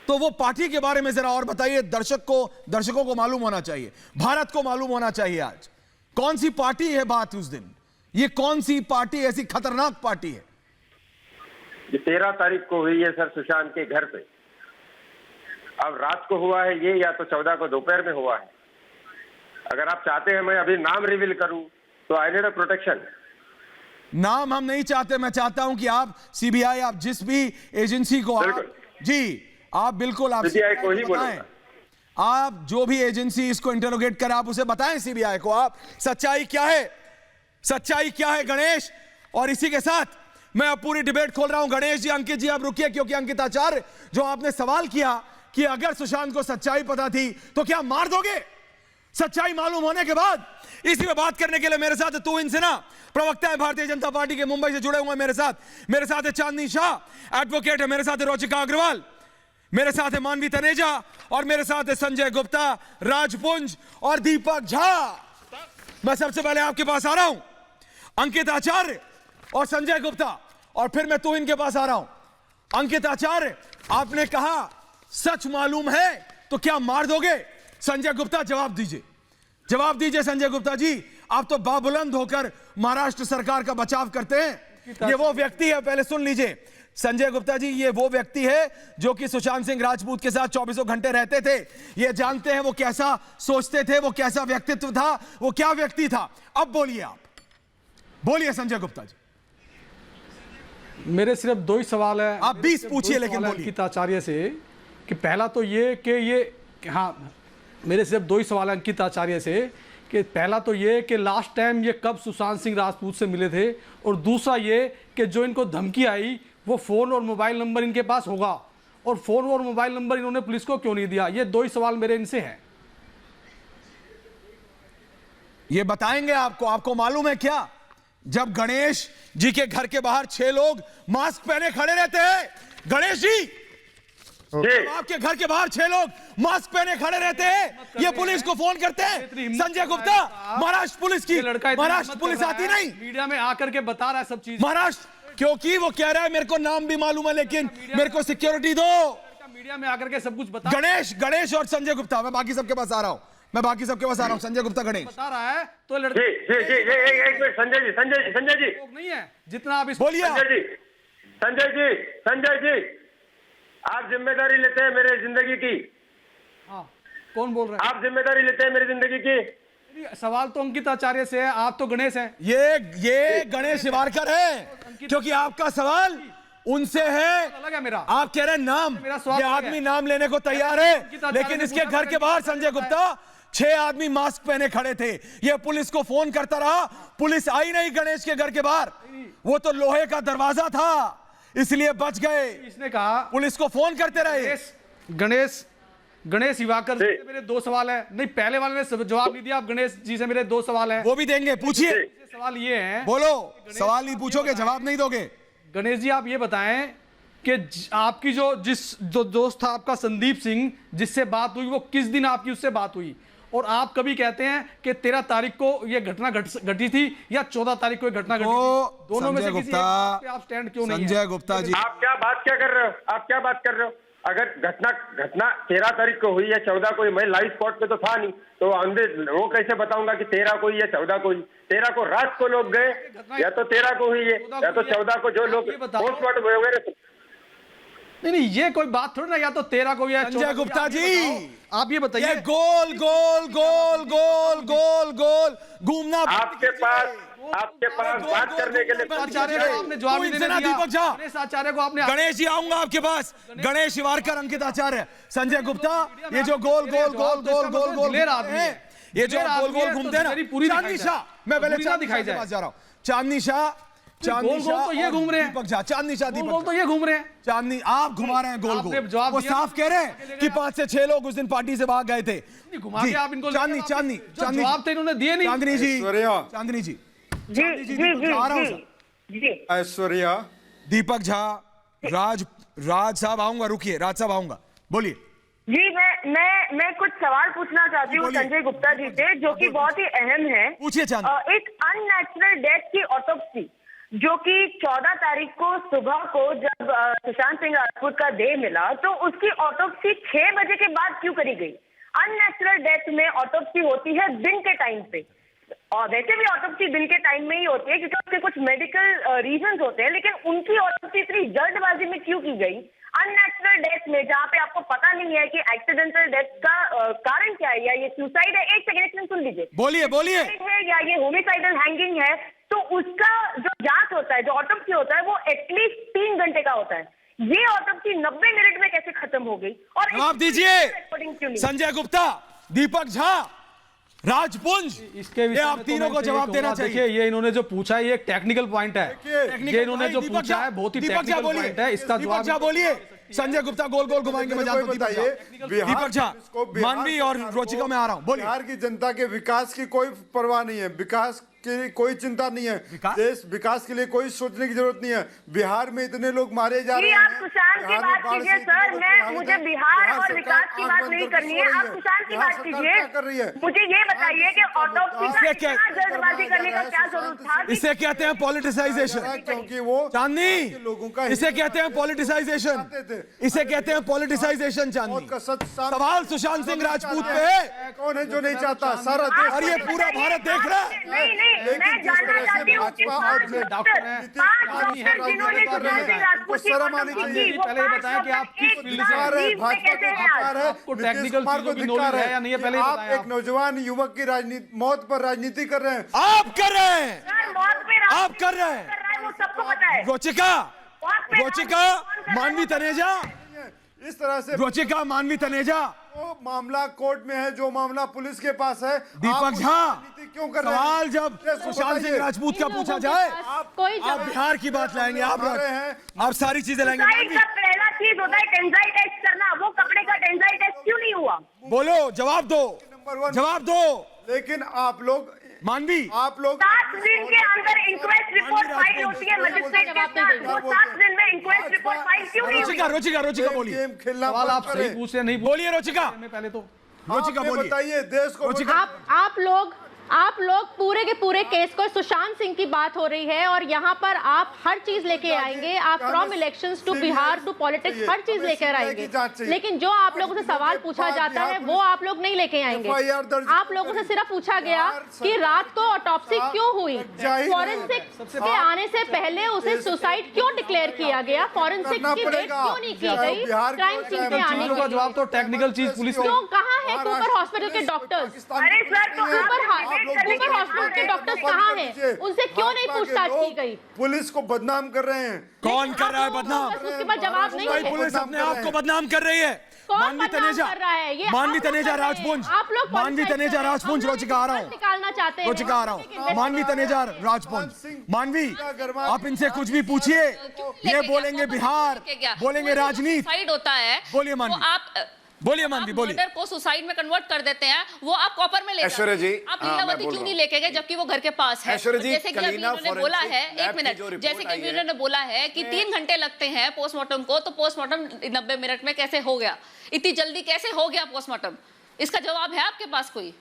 तो वो पार्टी के बारे में जरा और बताइए, दर्शकों को मालूम होना चाहिए, भारत को मालूम होना चाहिए आज कौन सी पार्टी है बात उस दिन, ये कौन सी पार्टी ऐसी खतरनाक पार्टी है? ये 13 तारीख को हुई है सर, सुशांत के घर पे। अब रात को हुआ है ये, या तो 14 को दोपहर में हुआ है। अगर आप चाहते हैं मैं अभी नाम रिवील करूं तो आई नीड अ प्रोटेक्शन। नाम हम नहीं चाहते, मैं चाहता हूं कि आप सीबीआई, आप जिस भी एजेंसी को आप बिल्कुल आप सीबीआई को ही बताएं, आप जो भी एजेंसी इसको इंटरोगेट कर आप उसे बताएं सीबीआई को, आप सच्चाई क्या है, सच्चाई क्या है गणेश। और इसी के साथ मैं अब पूरी डिबेट खोल रहा हूं। गणेश जी, अंकित जी आप रुकिए, क्योंकि अंकित आचार्य, जो आपने सवाल किया कि अगर सुशांत को सच्चाई पता थी तो क्या मार दोगे? सच्चाई मालूम होने के बाद इसी में बात करने के लिए मेरे साथ तू सिन्हा, प्रवक्ता है भारतीय जनता पार्टी के, मुंबई से जुड़े हुए मेरे साथ है चांदनी शाह, एडवोकेट है, मेरे साथ है रोचिका अग्रवाल, मेरे साथ है मानवी तनेजा, और मेरे साथ है संजय गुप्ता, राजपुंज और दीपक झा। मैं सबसे पहले आपके पास आ रहा हूं, अंकित आचार्य और संजय गुप्ता, और फिर मैं तू इनके पास आ रहा हूं। अंकित आचार्य, आपने कहा सच मालूम है तो क्या मार दोगे? संजय गुप्ता जवाब दीजिए संजय गुप्ता जी, आप तो बाबुलंद होकर महाराष्ट्र सरकार का बचाव करते हैं। ये वो व्यक्ति है, पहले सुन लीजिए संजय गुप्ता जी, ये वो व्यक्ति है जो कि सुशांत सिंह राजपूत के साथ 24 घंटे रहते थे। ये जानते हैं वो कैसा सोचते थे, वो कैसा व्यक्तित्व था, वो क्या व्यक्ति था। अब बोलिए, आप बोलिए संजय गुप्ता जी। मेरे सिर्फ 2 ही सवाल है, आप 20 पूछिए लेकिन बोलिए। अंकित आचार्य से कि पहला तो ये कि ये, हाँ, मेरे सिर्फ 2 ही सवाल है अंकित आचार्य से कि पहला तो ये कि लास्ट टाइम ये कब सुशांत सिंह राजपूत से मिले थे, और दूसरा ये कि जो इनको धमकी आई वो फ़ोन और मोबाइल नंबर इनके पास होगा, और फ़ोन और मोबाइल नंबर इन्होंने पुलिस को क्यों नहीं दिया? ये 2 ही सवाल मेरे इनसे हैं। ये बताएंगे आपको मालूम है क्या, जब गणेश जी के घर के बाहर 6 लोग मास्क पहने खड़े रहते हैं, गणेश जी आपके घर के बाहर 6 लोग मास्क पहने खड़े रहते हैं, ये पुलिस को फोन करते हैं। संजय गुप्ता, महाराष्ट्र पुलिस की, महाराष्ट्र पुलिस आती नहीं, मीडिया में आकर के बता रहा है सब चीज महाराष्ट्र, क्योंकि वो कह रहा है मेरे को नाम भी मालूम है लेकिन मेरे को सिक्योरिटी दो। मीडिया में आकर के सब कुछ बता, गणेश और संजय गुप्ता, मैं बाकी सबके पास आ रहा हूं, संजय गुप्ता गणेश बता रहा है तो जी एक मिनट संजय जी लोग नहीं है जितना आप इस बोलिए। संजय जी आप जिम्मेदारी लेते हैं मेरे जिंदगी की। हाँ, कौन बोल रहे हैं? आप जिम्मेदारी लेते हैं मेरी जिंदगी की। सवाल तो अंकित आचार्य से है, आप तो गणेश हैं। ये गणेश शिवारकर है, क्योंकि आपका सवाल उनसे है। अलग है मेरा। आप कह रहे हैं नाम, ये आदमी नाम लेने को तैयार है, लेकिन इसके घर के बाहर संजय गुप्ता 6 आदमी मास्क पहने खड़े थे। ये पुलिस को फोन करता रहा, पुलिस आई नहीं गणेश के घर के बाहर, वो तो लोहे का दरवाजा था इसलिए बच गए। इसने कहा पुलिस को फोन करते रहे। गणेश शिवाकर जी से मेरे 2 सवाल है। नहीं, पहले वाले ने जवाब नहीं दिया, आप गणेश जी से मेरे 2 सवाल है, वो भी देंगे, पूछिए। सवाल ये है, बोलो, सवाल ही पूछोगे, जवाब नहीं दोगे। गणेश जी आप ये बताएं कि आपकी जो दोस्त था आपका संदीप सिंह, जिससे बात हुई, वो किस दिन आपकी उससे बात हुई? और आप कभी कहते हैं कि 13 तारीख को ये घटना घटी थी या 14 तारीख को ये घटना घटी थी, दोनों में से किसी एक पे आप स्टैंड क्यों नहीं है? संजय गुप्ता जी, आप क्या बात कर रहे हो? अगर घटना 13 तारीख को हुई या 14 को, मैं लाइव स्पॉट पे तो था नहीं, तो वो कैसे बताऊंगा कि 13 को या 14 को? 13 को रात को लोग गए, या तो 13 को हुई है या तो 14 को जो लोग पोस्टमार्टम वगैरह। नहीं, ये कोई बात थोड़ी ना, या तो 13 को या संजय गुप्ता जी आप ये बताइए। गोल घूमना आपके पास बात करने के लिए आपने जवाब नहीं दिया। गणेश आचार्य को आपने, गणेश जी आऊंगा आपके पास, गणेश शिवारकर, अंकित आचार्य, संजय गुप्ता, ये जो गोल ये जो आप गोल गोल घूमते हैं ना, पूरी चांदनी शाह, मैं पहले पूरी ना चांदनी शाह दिखाई के जाए। पास जा रहा हूं। चांदनी शाह, चांदनी गोल गोल शाह तो ये और घूम रहे हैं। दीपक झा, चांदनी शाह, गोल दीपक गोल तो ये घूम रहे हैं। चांदनी, आप घुमा रहे हैं गोल आपने गोल। जवाब वो दिया। साफ कह रहे हैं कि 5 से 6 लोग उस दिन पार्टी से भाग गए थे। घुमा के आप इनको चांदनी, चांदनी, जो जवाब थे इन्होंने दिए नहीं। चांदनी जी, ऐश्वर्या। चांदनी जी, जी चांदनी जी दीपक जी झा आ रहा हूं जी सर। जी ऐश्वर्या, दीपक झा, राज साहब आऊंगा, रुकिए, राज साहब आऊंगा, बोलिए। जी मैं कुछ सवाल पूछना चाहती हूँ बोलिए। संजय गुप्ता जी से, जो कि बहुत ही अहम है। पूछिए चांदनी। एक अननेचुरल डेथ की ऑटोप्सी जो कि 14 तारीख को सुबह को जब सुशांत सिंह राजपूत का देह मिला, तो उसकी ऑटोप्सी 6 बजे के बाद क्यों करी गई? अननेचुरल डेथ में ऑटोप्सी होती है दिन के टाइम पे, और वैसे भी ऑटोप्सी दिन के टाइम में ही होती है क्योंकि उसके कुछ मेडिकल रीजंस होते हैं, लेकिन उनकी ऑटोप्सी इतनी जल्दबाजी में क्यों की गई? अननेचुरल डेथ में, जहाँ पे आपको पता नहीं है कि एक्सीडेंटल डेथ का कारण क्या है, या ये सुसाइड है, एक सेकंड सुन लीजिए, बोलिए, बोलिए। है या ये होमिसाइडल हैंगिंग है, तो उसका जो जांच होता है, जो ऑटोप्सी होता है, वो एटलीस्ट 3 घंटे का होता है। ये ऑटोप्सी 90 मिनट में कैसे खत्म हो गई? और जवाब दीजिए रिकॉर्डिंग क्यों नहीं? संजय गुप्ता, दीपक झा, राजपुंज, इसके ये विषय आप में तो तीनों मैं को ये जवाब कहूंगा, देना देखिए चाहिए। ये इन्होंने जो पूछा है ये एक टेक्निकल पॉइंट है। ये इन्होंने जो दीपक पूछा झा, है बहुत ही दीपक झा टेक्निकल बोलिए, पॉइंट है। इसका दीपक झा जवाब बोलिए। संजय गुप्ता गोल गोल घुमाएंगे, मैं जानता हूं। दीपक झा, दीपक झा, मानवी और रोचिका में आ रहा हूं, बोलिए। बिहार की जनता के विकास की कोई परवाह नहीं है, विकास की कोई चिंता नहीं है, देश विकास के लिए कोई सोचने की जरूरत नहीं है। बिहार में इतने लोग मारे जा रहे जी हैं। आप सुशांत की बात कीजिए सर, मुझे बिहार और विकास की बात नहीं करनी है, आप सुशांत की बात कीजिए। क्या कर रही है? मुझे ये बताइए कि ऑटोप्सी का इससे क्या- इतना जल्दबाजी करने का क्या जरूरत था? इसे कहते हैं पॉलिटिसाइजेशन। क्योंकि वो चांदनी, लोगों का इसे कहते हैं पॉलिटिसाइजेशन, इसे कहते हैं पॉलिटिसाइजेशन। चांदनी, सवाल सुशांत सिंह राजपूत पे है, कौन है जो नहीं चाहता? सारा देश और ये पूरा भारत देख रहा है। नहीं, मैं जानना चाहती हूँ कि भाजपा और 5 डॉक्टर हैं, डॉक्टर जिन्होंने सुशांत सिंह राजपूत की शर्म आनी ऑटोप्सी चाहिए। की, वो पहले ये 5 बताएं कि आप डॉक्टर किस एक फील्ड से साथ है? लीव में भाजपा कैसे को हैं आज? धिक्कार है, आपको नीतीश टेक्निकल कुमार को चीजों की धिक्कार नॉलेज है या नहीं है, पहले ये आप बताएं एक नौजवान युवक की राजनीति, मौत पर राजनीति कर रहे हैं। आप कर रहे हैं, सर, मौत पे राजनीति आप कर रहे हैं। कर रहा है, वो सबको पता है। रोचिका, मौत पे रोचिका, राजनीति कौन कर रहा है? मानवी तनेजा, इस तरह से रोचिका, मानवी तनेजा, वो मामला कोर्ट में है, जो मामला पुलिस के पास है। दीपक आप उसकी झा, राजनीति क्यों कर रहे हैं? सवाल जब देश को सुशांत सिंह बताइए। राजपूत का इन पूछा लोगों के जाए, पास कोई आप जवाब बिहार की बात लाएंगे, हमारे हैं। आप सारी चीजें लाएंगे। सुसाइड मानवी, का पहला चीज होता है टेंसाइल टेस्ट करना, वो कपड़े का टेंसाइल टेस्ट क्यों नहीं हुआ? बोलो, जवाब दो, नंबर 1 जवाब दो। लेकिन आप लोग मानवी, 7 दिन के अंदर इंक्वायस्ट रिपोर्ट फाइल होती है मजिस्ट्रेट के साथ, वो 7 दिन में इंक्वायस्ट रिपोर्ट फाइल क्यों नहीं हुई? रोचिका, रोचिका, रोचिका बोलिए, गेम खेलना सवाल बंद आप सही करें। पूछ रहे हैं, नहीं बोलिए रोचिका, में पहले तो रोचिका आप ये बोलिए। बताइए देश को रोचिका, आप लोग पूरे के पूरे केस को, सुशांत सिंह की बात हो रही है और यहाँ पर आप हर चीज लेके आएंगे, आप from elections to Bihar to politics हर चीज लेकर आएंगे, लेकिन जो आप लोगों से सवाल पूछा जाता है वो आप लोग नहीं लेके आएंगे। आप लोगों से सिर्फ पूछा गया कि रात को ऑटोप्सी क्यों हुई, फॉरेंसिक के आने से पहले उसे सुसाइड क्यों डिक्लेयर किया गया, फॉरेंसिक की डेट क्यों नहीं की गई, क्राइम सीन पे आने चीजों का की, जवाब तो टेक्निकल चीज पुलिस को क्यों, कहाँ है कूपर हॉस्पिटल के डॉक्टर्स, अरे सर, तो आप कूपर हॉस्पिटल के डॉक्टर्स कहाँ हैं, उनसे क्यों नहीं पूछताछ की गई? पुलिस को बदनाम कर रहे हैं। कौन कर रहा है बदनाम? उसके बाद जवाब नहीं भाई, है। पुलिस अपने आप को बदनाम कर रही है। कौन मानवी बदनाम तनेजा, कर रहा है? ये मानवी आप लोग तनेजा कर रहे हैं। राजपुंज, आप लोग मानवी पॉलिटिसाइज तनेजा कर रहे हैं। राजपुंज, हम लोग रोचिका आ रहा रिजल्ट निकालना चाहते हूँ, हैं। रोचिका आ रहा हूँ, मानवी तनेजा राजपुंज। मानवी, आप इनसे कुछ भी पूछिए, ये बोलेंगे बिहार, बोलेंगे राजनीति, सुसाइड होता है, बोलिए वो मानवी, आप बोलिए मानवी, बोलिए। मर्डर को सुसाइड में कन्वर्ट कर देते हैं, वो आप कॉपर में ले ऐश्वर्या जाते हैं। जी, आप हाँ, मैं लीलावती बोल क्यों रहा नहीं हूँ। लेके गए जबकि वो घर के पास है? ऐश्वर्या जी, जैसे कि अभी कलीना उन्होंने बोला है, फोरेंसिक लैब एक की मिनट, जो रिपोर्ट जैसे कि आई है, उन्होंने बोला है कि 3 घंटे लगते हैं पोस्टमार्टम को, तो पोस्टमार्टम 90 मिनट में कैसे हो गया, इतनी जल्दी कैसे हो गया पोस्टमार्टम? इसका जवाब है आपके पास कोई?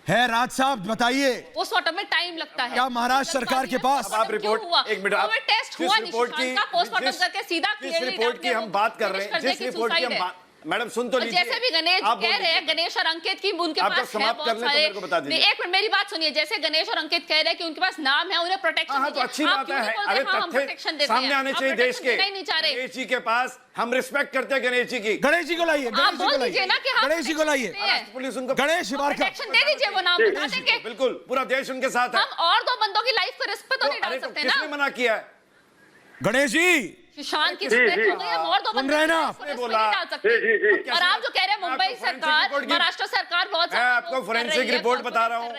है राज साहब, बताइए, पोस्टमार्टम में टाइम लगता है। क्या महाराष्ट्र सरकार के पास- अब आप रिपोर्ट, एक मिनट, आप टेस्ट हुआ नहीं, सुशांत का पोस्टमार्टम करके सीधा जिस रिपोर्ट की हम बात कर रहे हैं, जिस रिपोर्ट की हम बात, मैडम सुन तो लीजिए। जैसे भी गणेश आप कह रहे हैं, गणेश और अंकित की उनके आप जब पास है समाप्त बहुत कर लें तो सारे, मेरे को बता दीजिए। नहीं, एक मिनट मेरी बात सुनिए, जैसे गणेश और अंकित कह रहे हैं कि उनके पास नाम है, उन्हें प्रोटेक्शन हाँ, तो अच्छी बात है। अरे तथ्य सामने आने चाहिए देश के। नहीं चाह रहे। गणेश जी के पास हम रिस्पेक्ट करते हैं गणेश जी की। गणेश जी को लाइए, आप गणेश जी बोल को दीजिए लाइए, ना कि हाँ गणेश जी को लाइए, पुलिस उनको गणेश हिबारकर, प्रोटेक्शन दे दीजिए, वो नाम बता देंगे। बिल्कुल, पूरा देश उनके साथ है। हम और 2 बंदों की लाइफ को रिस्क पे तो नहीं डाल सकते किसने ना। मना किया है? गणेश जी, सुशांत की डेथ हो गई, हम और 2 बंदों की रहे ना? लाइफ को रिस्क पे नहीं डाल सकते। और आप जो कह रहे हैं मुंबई सरकार, महाराष्ट्र सरकार बहुत मैं आपको आपको फोरेंसिक रिपोर्ट बता रहा हूँ।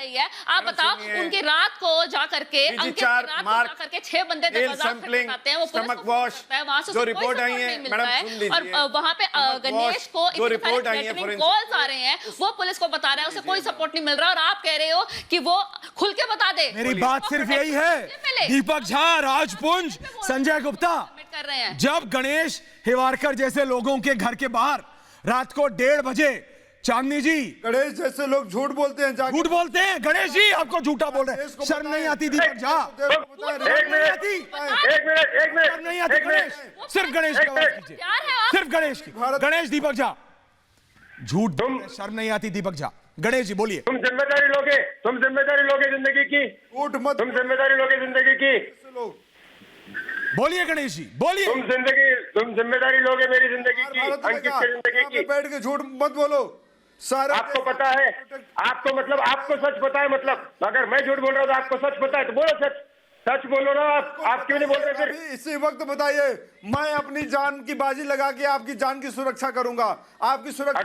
आप बताओ, उनकी रात को जा करके अंकित की रात को जा करके 6 बंदे दरवाजा खटखटाते हैं, वो पुलिस को करता है, वहां से जो रिपोर्ट आई है मैडम, और वहां पे गणेश को इतने कॉल्स आ रहे हैं, वो पुलिस को बता रहा है, उसे कोई सपोर्ट नहीं मिल रहा, और आप कह रहे हो कि वो खुल के बता दे। मेरी बात सिर्फ यही है, दीपक झा, राजपुंज, संजय गुप्ता, कर रहे हैं। जब गणेश हिवारकर जैसे लोगों के घर के बाहर रात को 1:30 बजे, चांदनी जी, गणेश जैसे लोग झूठ बोलते हैं, झूठ बोलते हैं, गणेश जी आपको झूठा बोल रहे हैं, शर्म नहीं आती दीपक झा? एक मिनट शर्म नहीं आती गणेश? सिर्फ गणेश की आवाज कीजिए, सिर्फ गणेश की। गणेश, दीपक झा झूठ, शर्म नहीं आती दीपक झा? गणेश जी बोलिए। तुम जिम्मेदारी लोगे जिंदगी की, झूठ मत, तुम जिम्मेदारी लोगे जिंदगी की। बोलिए गणेश जी, बोलिए। तुम जिम्मेदारी लोगे मेरी जिंदगी की, अंकित की जिंदगी की। बैठ के झूठ मत बोलो। सारा आपको पता है, आपको सच पता है, मतलब अगर मैं झूठ बोल रहा हूँ तो आपको सच पता है, तो बोलो सच बोलो ना। आप क्यों नहीं बोल रहे? फिर इसी वक्त बताइए, मैं अपनी जान की बाजी लगा के आपकी जान की सुरक्षा करूंगा, आपकी सुरक्षा।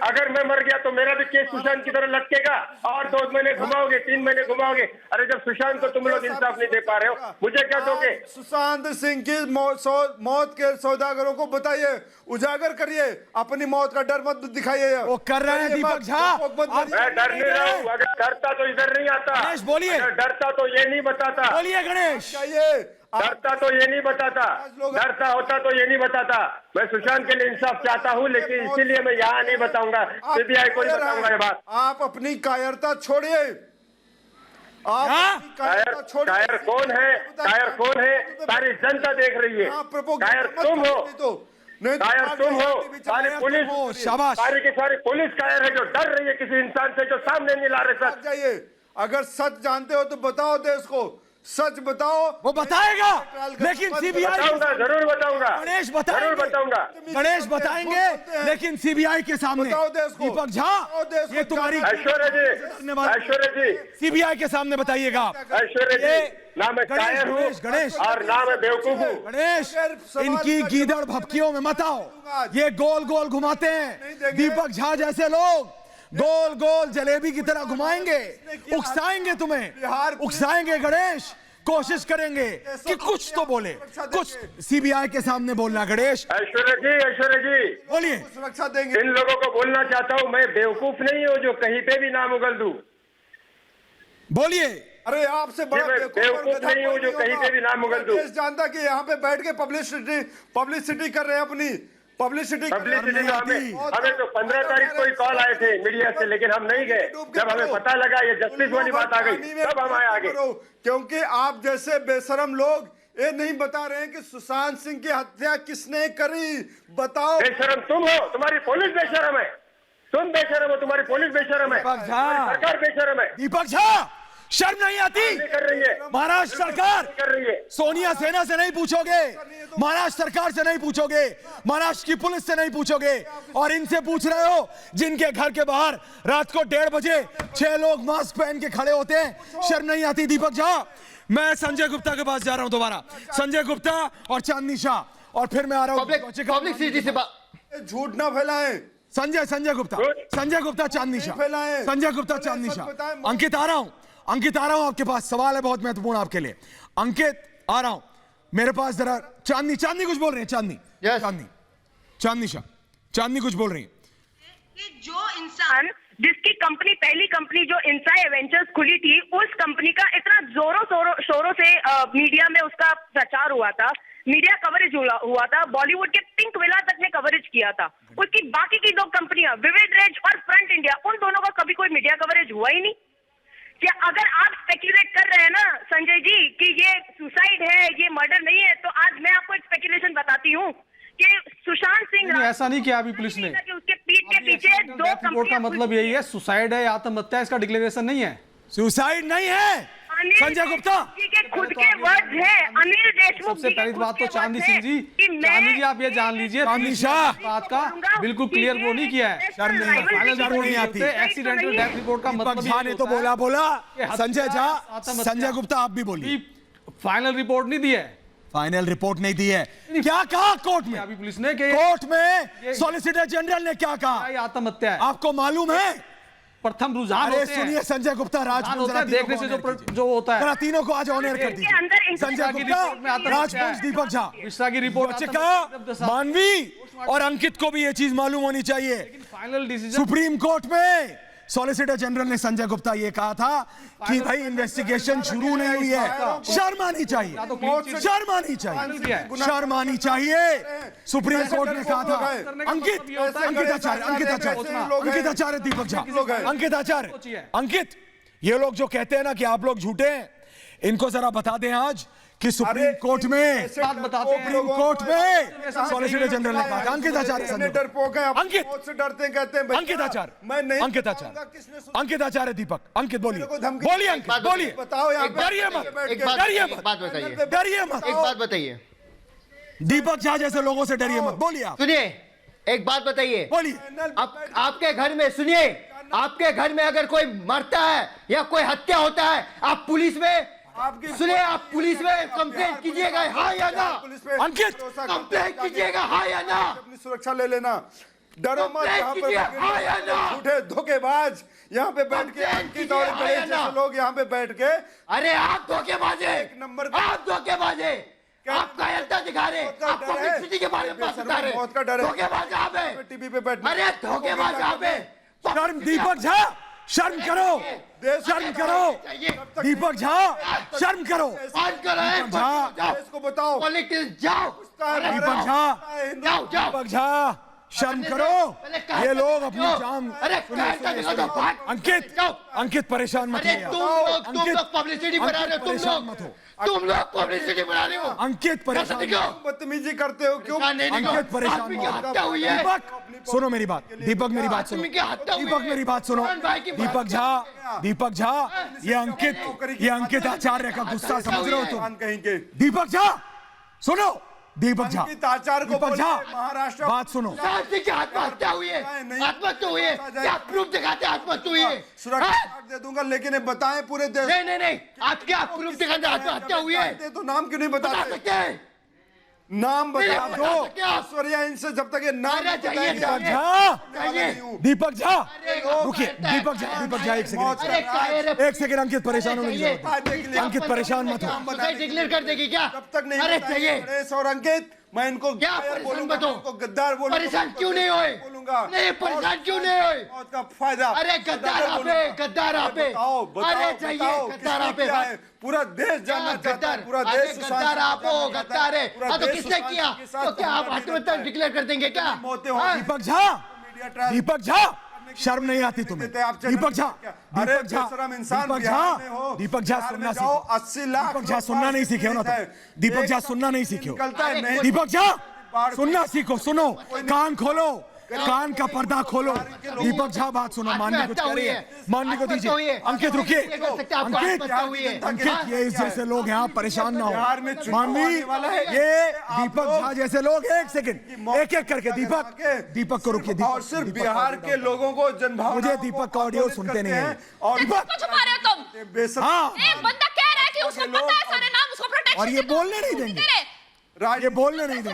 अगर मैं मर गया तो मेरा भी केस सुशांत की तरह लटकेगा, और 2 महीने घुमाओगे, 3 महीने घुमाओगे। अरे जब सुशांत को तुम लोग इंसाफ नहीं दे पा रहे हो, मुझे क्या दोगे? सुशांत सिंह की मौत के सौदागरों को बताइए, उजागर करिए, अपनी मौत का डर मत दिखाइए। वो कर रहे हैं दीपक झा। मैं डर नहीं रहा हूँ, अगर डरता तो इधर नहीं आता। गणेश बोलिए। डरता तो ये नहीं बताता। बोलिए गणेश। डरता तो ये नहीं बताता, डरता होता तो ये नहीं बताता। मैं सुशांत के लिए इंसाफ चाहता हूँ, लेकिन इसीलिए मैं यहाँ नहीं बताऊंगा, सीबीआई को नहीं बताऊंगा ये बात। आप अपनी कायरता छोड़िए, कायर कौन है? सारी जनता देख रही है। कायर तुम हो, सारी पुलिस, सारी की सारी पुलिस कायर है, जो डर रही है किसी इंसान से, जो सामने नहीं ला रहे। सच जाइए, अगर सच जानते हो तो बताओ देश को, सच बताओ। वो बताएगा, लेकिन सीबीआई जरूर बताऊंगा। गणेश बताएंगे, गणेश बताएंगे, लेकिन सीबीआई के सामने। दीपक झा, ये तुम्हारी ऐश्वर्या जी सीबीआई के सामने बताइएगा। ऐश्वर्या जी, ना मैं कायर हूँ गणेश, और ना मैं बेवकूफ हूँ। गणेश, इनकी गीदड़ भपकियों में मत आओ, ये गोल गोल घुमाते हैं। दीपक झा जैसे लोग गोल गोल जलेबी की तरह घुमाएंगे, उकसाएंगे तुम्हें, उकसाएंगे गणेश, कोशिश करेंगे कि कुछ तो बोले, कुछ सीबीआई के सामने बोलना। गणेश। ऐश्वर्या जी बोलिए, सुरक्षा देंगे। इन लोगों को बोलना चाहता हूँ, मैं बेवकूफ नहीं हूँ जो कहीं पे भी नाम उगल दूं। बोलिए। अरे आपसे बड़ा बेवकूफ नहीं हूँ जो कहीं पे भी नाम उगल दूं। देश जानता कि यहाँ पे बैठ के पब्लिसिटी कर रहे हैं, अपनी पब्लिसिटी तो हमें तो 15 तारीख को ही कॉल आए थे मीडिया से, लेकिन हम नहीं गए। जब हमें पता लगा ये जस्टिस वाली बात आ गई, तब हम आए आगे। क्योंकि आप जैसे बेशरम लोग ये नहीं बता रहे हैं कि सुशांत सिंह की हत्या किसने करी। बताओ। बेशरम तुम हो, तुम्हारी पुलिस बेशरम है, तुम बेशरम हो, तुम्हारी पुलिस बेशरम है, सरकार बेशरम है। दीपक झा, शर्म नहीं आती? कर रही है महाराष्ट्र सरकार, कर रही है। सोनिया सेना से नहीं पूछोगे, महाराष्ट्र सरकार से नहीं पूछोगे, महाराष्ट्र की पुलिस से नहीं पूछोगे, और इनसे पूछ रहे हो जिनके घर के बाहर रात को 1:30 बजे 6 लोग मास्क पहन के खड़े होते हैं। शर्म नहीं आती दीपक झा? मैं संजय गुप्ता के पास जा रहा हूं दोबारा, संजय गुप्ता और चांदनी शाह, और फिर मैं आ रहा हूं पब्लिसिटी से। झूठ ना फैलाएं। संजय गुप्ता, चांदनी शाह, संजय गुप्ता, चांदनी शाह। अंकित आ रहा हूं, आपके पास सवाल है बहुत महत्वपूर्ण आपके लिए। अंकित आ रहा हूं मेरे पास, जरा चांदनी कुछ बोल रही है। चांदनी शाह, चांदनी कुछ बोल रही है। जो इंसान जिसकी कंपनी, पहली कंपनी जो इंसाई एवेंचर्स खुली थी, उस कंपनी का इतना जोरों शोरों से मीडिया में उसका प्रचार हुआ था, मीडिया कवरेज हुआ था, बॉलीवुड के पिंक विला तक ने कवरेज किया था। उसकी बाकी की 2 कंपनियां, विविड रेज और फ्रंट इंडिया, उन दोनों का कभी कोई मीडिया कवरेज हुआ ही नहीं। क्या अगर आप स्पेक्युलेट कर रहे हैं ना संजय जी कि ये सुसाइड है, ये मर्डर नहीं है, तो आज मैं आपको एक स्पेक्युलेशन बताती हूँ कि सुशांत सिंह, ऐसा नहीं किया अभी पुलिस ने, उसके पीठ के पीछे 2 रिपोर्ट का मतलब यही है, सुसाइड है या आत्महत्या, इसका डिक्लेरेशन नहीं है। सुसाइड नहीं है संजय गुप्ता के खुद के वर्ड्स हैं। अनिल देशमुख सबसे पहली बात तो चांदनी सिंह जी, चांदनी जी आप ये जान लीजिए, बात का बिल्कुल क्लियर वो नहीं किया है। एक्सीडेंटल डेथ रिपोर्ट का मतलब झा ने तो बोला, संजय झा, संजय गुप्ता आप भी बोलिए। फाइनल रिपोर्ट नहीं दी है, फाइनल रिपोर्ट नहीं दी है। क्या कहा कोर्ट में? अभी पुलिस ने, कोर्ट में सॉलिसिटर जनरल ने क्या कहा? आत्महत्या है। आपको मालूम है? प्रथम रुझान अरे होते हैं। सुनिए संजय गुप्ता राजपूत होते हैं, देखने से जो होता है। जरा तीनों को आज ऑनर कर दीजिए। संजय गुप्ता, राजपूत, दीपक झा, मिश्रा की रिपोर्ट बच्चिका, मानवी और अंकित को भी ये चीज मालूम होनी चाहिए। फाइनल डिसीजन सुप्रीम कोर्ट में सॉलिसिटर जनरल ने संजय गुप्ता ये कहा था कि भाई इन्वेस्टिगेशन शुरू नहीं हुई है, शर्म आनी चाहिए, शर्म आनी चाहिए, शर्म आनी चाहिए। सुप्रीम कोर्ट ने कहा था अंकित आचार्य, दीपक झा, अंकित आचार्य, अंकित, ये लोग जो कहते हैं ना कि आप लोग झूठे हैं, इनको जरा बता दें आज कि सुप्रीम कोर्ट में सॉलिसिटर जनरल ने कहा था अंकित आचार्य, डरपोक है, अंकित से डरते हैं, कहते हैं अंकित आचार्य, मैं नहीं अंकित आचार्य, अंकित आचार्य, दीपक, अंकित बोलिए, बोलिए अंकित, बोलिए, बताओ यहाँ पे डरिए मत, डरिए मत, डरिए मत, एक बात बताइए, दीपक झा जैसे लोगों से डरिए मत, बोलिए आप, सुनिए, एक बात बताइए, बोलिए। आपके घर में, सुनिए, आपके घर में अगर कोई मरता है या कोई हत्या होता है, आप पुलिस में, सुनिए, आप पुलिस में कंप्लेंट कीजिएगा, हाँ या ना? अंकित, कंप्लेंट कीजिएगा, हाँ या ना? अपनी सुरक्षा ले लेना, डरो मत। यहाँ हाँ या ना? झूठे धोखेबाज यहाँ पे बैठ के अंकित और गणेश जैसे लोग यहाँ पे बैठ के, अरे आप धोखेबाज हैं, एक नंबर आप धोखेबाज हैं, आप कायरता दिखा रहे, आप पब्लिसिटी के बारे में बात बता रहे, मौत का डर है, धोखेबाज आप हैं, टीवी पे बैठ, अरे धोखेबाज आप हैं, शर्म, दीपक झा शर्म करो, शर्म करो, दीपक झा शर्म करो, दीपक झा, इसको बताओ, पॉलिटिक्स जाओ, दीपक झा, जाओ जाओ, दीपक झा शर्म करो। ये लोग अपनी जान, अंकित, अंकित परेशान मत अरे होइए, तुम लोग पब्लिसिटी बना रहे हो, तुम लोग पब्लिसिटी बना रहे हो, अंकित परेशान, बदतमीजी करते हो क्यों? अंकित परेशान हत्या हुई है, दीपक सुनो मेरी बात, दीपक मेरी बात सुनो, दीपक मेरी बात सुनो, दीपक झा, दीपक झा, ये अंकित आचार्य का गुस्सा समझ रहे हो तुम? कहीं के दीपक झा सुनो, दीपक झा, आचार्य को दीपक झा महाराष्ट्र बात सुनो, आत्महत्या हुई है, आत्महत्या हुई है, क्या प्रूफ दिखाते आत्महत्या हुई है? सुरक्षा कार्ड दे दूंगा, लेकिन ये बताएं पूरे देश, नहीं, आप क्या प्रूफ दिखाते आत्महत्या हुई है? तो नाम क्यों नहीं बता बताते? सकते हैं, नाम बता दो, क्या? ऐश्वर्या इनसे जब तक ये नाम अरे चाहिए, दीपक झा, दीपक झा रुकिए, दीपक झा एक सेकंड, एक सेकंड, अंकित परेशान होने की जरूरत है, अंकित परेशान मत हो, डिक्लेयर कर देगी क्या? जब तक नहीं अरे चाहिए, गणेश और अंकित, मैं इनको क्या परेशान मत हो, गद्दार बोलूंगा, परेशान क्यों नहीं होए? बोलूंगा नहीं, परेशान क्यों नहीं होए? मौत का फायदा, अरे गद्दार आप है, गद्दार आप है, अरे चाहिए, गद्दार आप है, पूरा देश जानना चाहता है, पूरा देश गद्दार आप हो, गद्दार है, तो किसने किया? तो क्या आप आत्महत्या डिक्लेयर कर देंगे क्या? दीपक झा, दीपक झा शर्म नहीं आती तुम्हें? दीपक झा, दीपक झा, दीपक झा, दीपक झा सुनना सीखो, 80 लाख दीपक झा सुनना नहीं सीखे हो ना तुम, दीपक झा सुनना नहीं सीखे हो, दीपक झा सुनना सीखो, सुनो, कान खोलो, कान का पर्दा खोलो, दीपक झा बात सुनो, मानवी कुछ कह रही है, मानवी को दीजिए, अंकित रुकिए, अंकित ये इस जैसे लोग यहाँ परेशान ना हो, मानवी ये दीपक झा जैसे लोग, एक सेकंड, एक एक करके, दीपक को रुकिए, और सिर्फ बिहार के लोगों को जनभावना, मुझे दीपक का ऑडियो सुनते नहीं है, और किसको छुपा रहे हो तुम? हाँ, एक बंदा कह रहा है कि उसको पता है सारे नाम, उसको प्रोटेक्शन, और ये बोलने नहीं देंगे, ये बोलने नहीं देंगे,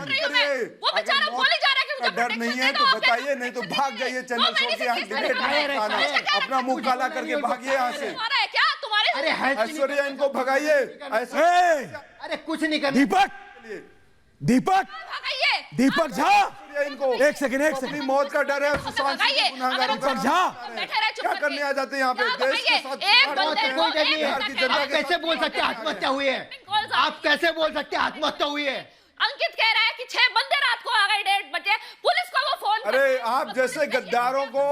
वो बेचारा बोल ही जा रहा है कि उसको डर नहीं है तो बताइए, नहीं तो भाग जाइए चैनल छोड़ के, यहाँ डिबेट नहीं करना, अपना मुंह काला करके भागिए यहाँ से, क्या तुम्हारे? अरे ऐश्वर्या इनको भगाइए, अरे कुछ नहीं करना, दीपक झा इनको, एक सेकंड, अपनी मौत का डर है, सुशांत सिंह गुनहगारों का, दीपक झा क्या करने आ जाते हैं यहाँ पे, देश के साथ आप कैसे बोल सकते हैं आत्महत्या हुई है? आप कैसे बोल सकते हैं आत्महत्या हुई है? अंकित कह रहा है कि 6 बंदे रात को आ गए 1:30 बजे, पुलिस को वो फोन, अरे आप जैसे गद्दारों को,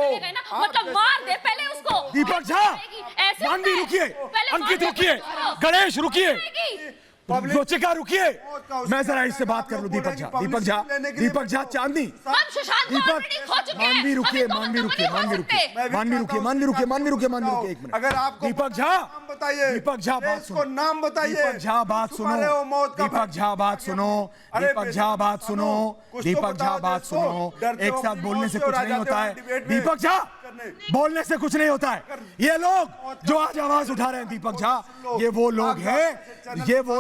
मतलब मार दे पहले उसको, दीपक झा, मानवी रुकिए, अंकित रुकिए, गणेश रुकिए, बच्चिका रुकिए, मैं जरा इससे बात कर लूं, दीपक झा, चांदनी, दीपक, मानवी रुकिए, एक मिनट, अगर आपको दीपक झा बताइए, दीपक झा बात सुनो, नाम बताइए, दीपक झा बात सुनो, दीपक झा बात सुनो, एक साथ बोलने से कुछ नहीं होता है, दीपक झा बोलने से कुछ नहीं होता है, ये लोग जो आज आवाज उठा रहे हैं, दीपक झा, ये वो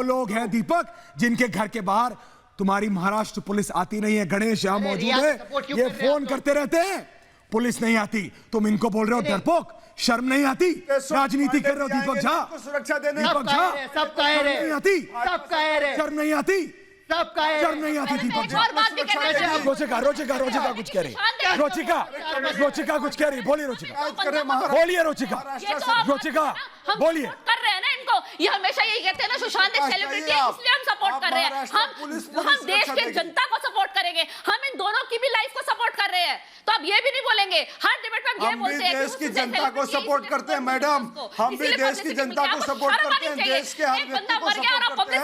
लोग हैं दीपक, जिनके घर के बाहर तुम्हारी महाराष्ट्र पुलिस आती नहीं है, गणेश यहाँ मौजूद है, ये फोन करते रहते हैं, पुलिस नहीं आती, तुम इनको बोल रहे हो डरपोक, शर्म नहीं आती? राजनीति कर रहे हो दीपक झा, सुरक्षा देने दीपक झा, सब कह रहे, नहीं आती? सब कह रहे, शर्म नहीं आती? सब कह रहे, शर्म नहीं आती दीपक झा? और बात भी कहना चाहिए। रोचिका रोचिका रोचिका कुछ कह रही, रोचिका कुछ कह रही, बोलिए रोचिका, बोलिए रोचिका, रोचिका बोलिए। कर रहे हैं ना इनको, ये हमेशा यही कहते हैं ना सुशांत एक सेलिब्रिटी है इसलिए हम सपोर्ट कर रहे हैं। हम देश के जनता को सपोर्ट करेंगे, हम इन दोनों की भी लाइफ को सपोर्ट कर रहे हैं। तो अब ये भी नहीं बोलेंगे, हर डिबेट में हम ये बोलते हैं देश की जनता को सपोर्ट करते हैं मैडम, हम भी देश की जनता को सपोर्ट करते हैं, देश के हर व्यक्ति को सपोर्ट करते हैं,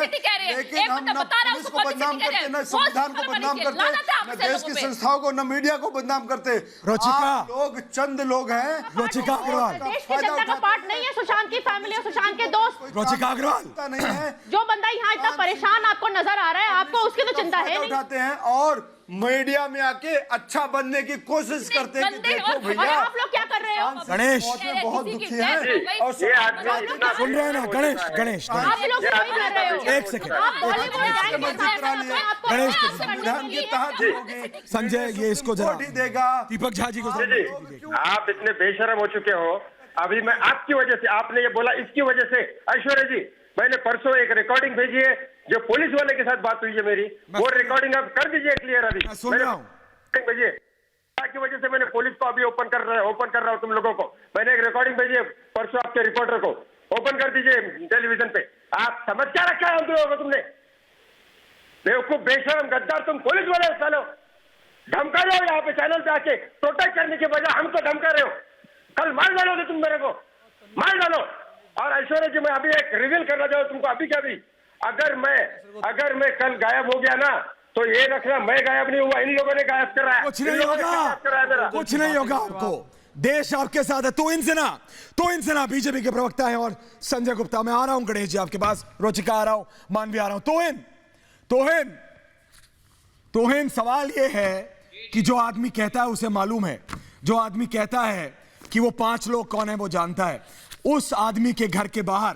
लेकिन हम न पुलिस को बदनाम करते, न संविधान को बदनाम करते, न देश की संस्थाओं को, न मीडिया को बदनाम करते। रोचिका लोग चंद लोग हैं, रोचिका अग्रवाल, देश की जनता का पार्ट नहीं है सुशांत की फैमिली और सुशांत के दोस्त। रोचिका अग्रवाल नहीं है, जो बंदा यहाँ इतना परेशान आपको नजर आ रहा है, आपको उसकी तो चिंता है नहीं। उठाते हैं और मीडिया में आके अच्छा बनने की कोशिश करते हैं कि देखो और भैया आप लोग क्या कर रहे हो? गणेश में बहुत दुखी है और सुन रहे हैं ना? गणेश गणेश आप लोग वही कर रहे हो। एक सेकंड, आप बॉलीवुड गैंग के साथ हैं, आपको गणेश प्रयास करने संविधान के के लिए तहत होगी, संजय ये इसको जरा वोट ही देगा। दीपक झा जी को जरा आप इतने बेशरम हो चुके हो। अभी मैं आपकी वजह से, आपने ये बोला इसकी वजह से, ऐश्वर्या जी मैंने परसों एक रिकॉर्डिंग भेजी है जो पुलिस वाले के साथ बात हुई है मेरी, वो रिकॉर्डिंग आप कर दीजिए क्लियर। अभी सुन रहा हूँ, भेजिए की वजह से मैंने पुलिस को अभी ओपन कर रहा हूँ तुम लोगों को। मैंने एक रिकॉर्डिंग भेजी है परसों आपके रिपोर्टर को, ओपन कर दीजिए टेलीविजन पे। आप समझ क्या रखा है हम लोगों को तुमने? बेवकूफ बेशरम गद्दार तुम पुलिस वाले सालो, धमका रहे हो यहाँ पे चैनल पे आके, प्रोटेक्ट करने के बजाय हमको धमका रहे हो। कल मार डालोगे तुम मेरे को, मार डालो। और ऐश्वर्या जी मैं अभी एक रिवील करना चाहूँ तुमको, अभी क्या भी, अगर मैं कल गायब हो गया ना तो ये रखना मैं गायब नहीं हुआ, इन लोगों ने गायब कराया। कुछ नहीं होगा, कुछ नहीं होगा आपको, देश आपके साथ है। तो इनसे ना बीजेपी के प्रवक्ता हैं और संजय गुप्ता, मैं आ रहा हूं गणेश जी आपके पास, रोचिका आ रहा हूं, मानवी आ रहा हूं। तोहिन सवाल ये है कि जो आदमी कहता है उसे मालूम है, जो आदमी कहता है कि वो 5 लोग कौन है वो जानता है, उस आदमी के घर के बाहर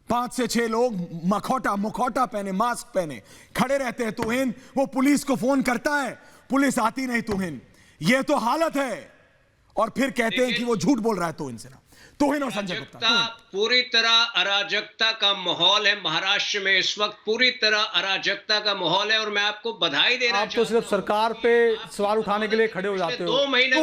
5 से 6 लोग मुखौटा पहने, मास्क पहने खड़े रहते हैं। तोहिन वो पुलिस को फोन करता है, पुलिस आती नहीं। तोहिन ये तो हालत है, और फिर कहते हैं कि वो झूठ बोल रहा है। तोहिन से ना, तोहिन और संजय गुप्ता, पूरी तरह अराजकता का माहौल है महाराष्ट्र में इस वक्त, पूरी तरह अराजकता का माहौल है। और मैं आपको बधाई देना आप तो सिर्फ सरकार पे सवाल उठाने के लिए खड़े हो जाते हो। 2 महीने,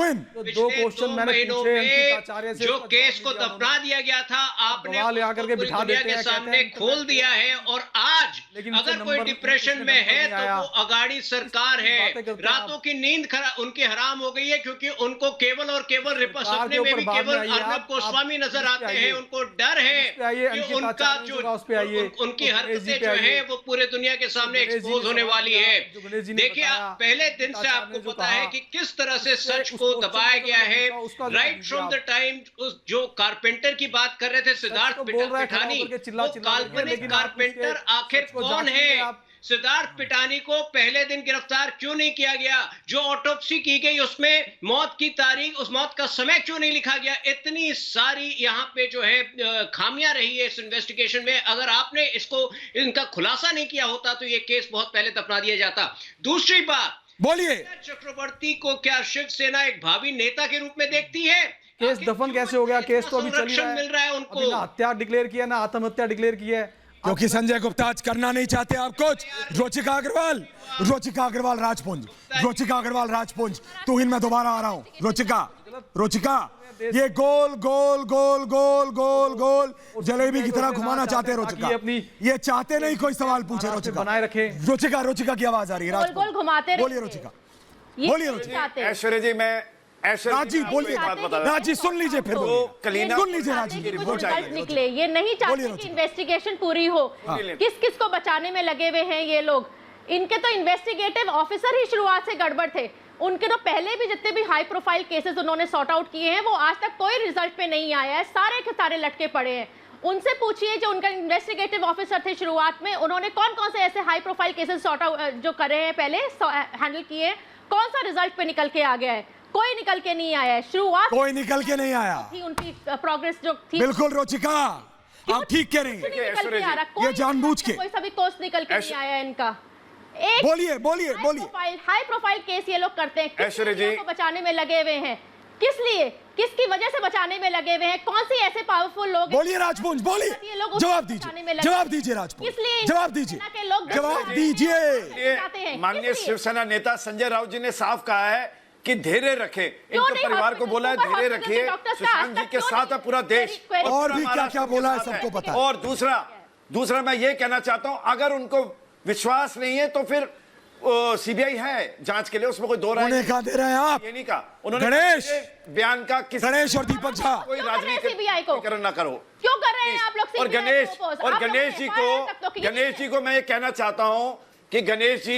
दो क्वेश्चन मैंने पूछे अंकित आचार्य से, जो केस को दफना दिया गया था आपने आकर के बिठा दुनिया के सामने खोल दिया है। और आज अगर कोई डिप्रेशन में है तो वो अगाड़ी सरकार है। रातों की नींद उनकी हराम हो गई है, क्योंकि उनको केवल और केवल सपने में भी केवल अर्नब गोस्वामी नजर आते हैं। उनको डर है कि उनका उनकी हरकतें जो है वो पूरे दुनिया के सामने एक्सपोज होने वाली है। देखिए पहले दिन से आपको पता है कि किस तरह से सच को दबाया गया है। राइट फ्रॉम द टाइम जो कारपेंटर की बात कर रहे थे सिद्धार्थ पिठानी, वो काल्पनिक कारपेंटर आखिर कौन है? सिद्धार्थ पिटानी को पहले दिन गिरफ्तार क्यों नहीं किया गया? जो ऑटोप्सी की गई उसमें मौत की तारीख, उस मौत का समय क्यों नहीं लिखा गया? इतनी सारी यहाँ पे जो है खामियां रही है इस इन्वेस्टिगेशन में। अगर आपने इनका खुलासा नहीं किया होता तो ये केस बहुत पहले दफना दिया जाता। दूसरी बात, बोलिए, चक्रवर्ती को क्या शिवसेना एक भावी नेता के रूप में देखती है? केस दफन कैसे हो गया? केस तो अभी मिल रहा है उनको, ना हत्या डिक्लेयर किया ना आत्महत्या डिक्लेयर किया है, क्योंकि संजय गुप्ता आज करना नहीं चाहते आप कुछ। रोचिका अग्रवाल राजपुंज, तोहिन मैं दोबारा आ रहा हूं। रोचिका ये गोल जलेबी की तरह घुमाना चाहते हैं रोचिका, ये चाहते नहीं कोई सवाल पूछे। रोचिका बनाए रखे, रोचिका की आवाज आ रही है, गोल घुमाते। बोलिए रोचिका। ऐश्वर्या जी, मैं राजी बोलिए, राजी सुन लीजिए, फिर सुन लीजिए राजी। रिजल्ट निकले, ये नहीं चाहते कि इन्वेस्टिगेशन पूरी हो। किस को बचाने में लगे हुए हैं ये लोग? इनके तो इन्वेस्टिगेटिव ऑफिसर ही शुरुआत से गड़बड़ थे। उनके तो पहले भी जितने भी हाई प्रोफाइल केसेस उन्होंने सॉर्ट आउट किए हैं वो आज तक कोई रिजल्ट पे नहीं आया है, सारे के सारे लटके पड़े हैं। उनसे पूछिए जो उनका इन्वेस्टिगेटिव ऑफिसर थे शुरुआत में, उन्होंने कौन कौन से ऐसे high profile cases sort out जो करे हैं, पहले हैंडल किए, कौन सा रिजल्ट पे निकल के आ गया है? कोई निकल के नहीं आया है। शुरुआत कोई निकल के नहीं आया थी उनकी प्रोग्रेस जो थी। बिल्कुल रोचिका, आप ठीक कह रही हैं, ये जानबूझ के कोई सभी कोर्स निकल के नहीं आया इनका। बोलिए बोलिए बोलिए। हाई प्रोफाइल केस ये लोग करते हैं, ऐश्वर्या जी को बचाने में लगे हुए हैं, किस लिए, किसकी वजह से बचाने में लगे हुए हैं, कौन सी ऐसे पावरफुल लोग? बोलिए राजपूत, बोलिए, जवाब दीजिए, जवाब दीजिए राजपूत, जवाब दीजिए, जवाब दीजिए। माननीय शिवसेना नेता संजय राउत जी ने साफ कहा है कि धैर्य रखें, इनके परिवार को बोला है धैर्य रखिए, सुशांत जी के साथ है पूरा देश और भी क्या क्या बोला है सबको पता है। और दूसरा मैं ये कहना चाहता हूं, अगर उनको विश्वास नहीं है तो फिर सीबीआई है जांच के लिए, उसमें कोई दो राय उन्हें कहा दे रहे हैं आप? ये नहीं कहा उन्होंने। गणेश बयान का गणेश और दीपक झा कोई राजनीतिकरण ना करो, क्यों कर रहे हैं आप लोग? और गणेश जी को मैं ये कहना चाहता हूं कि गणेश जी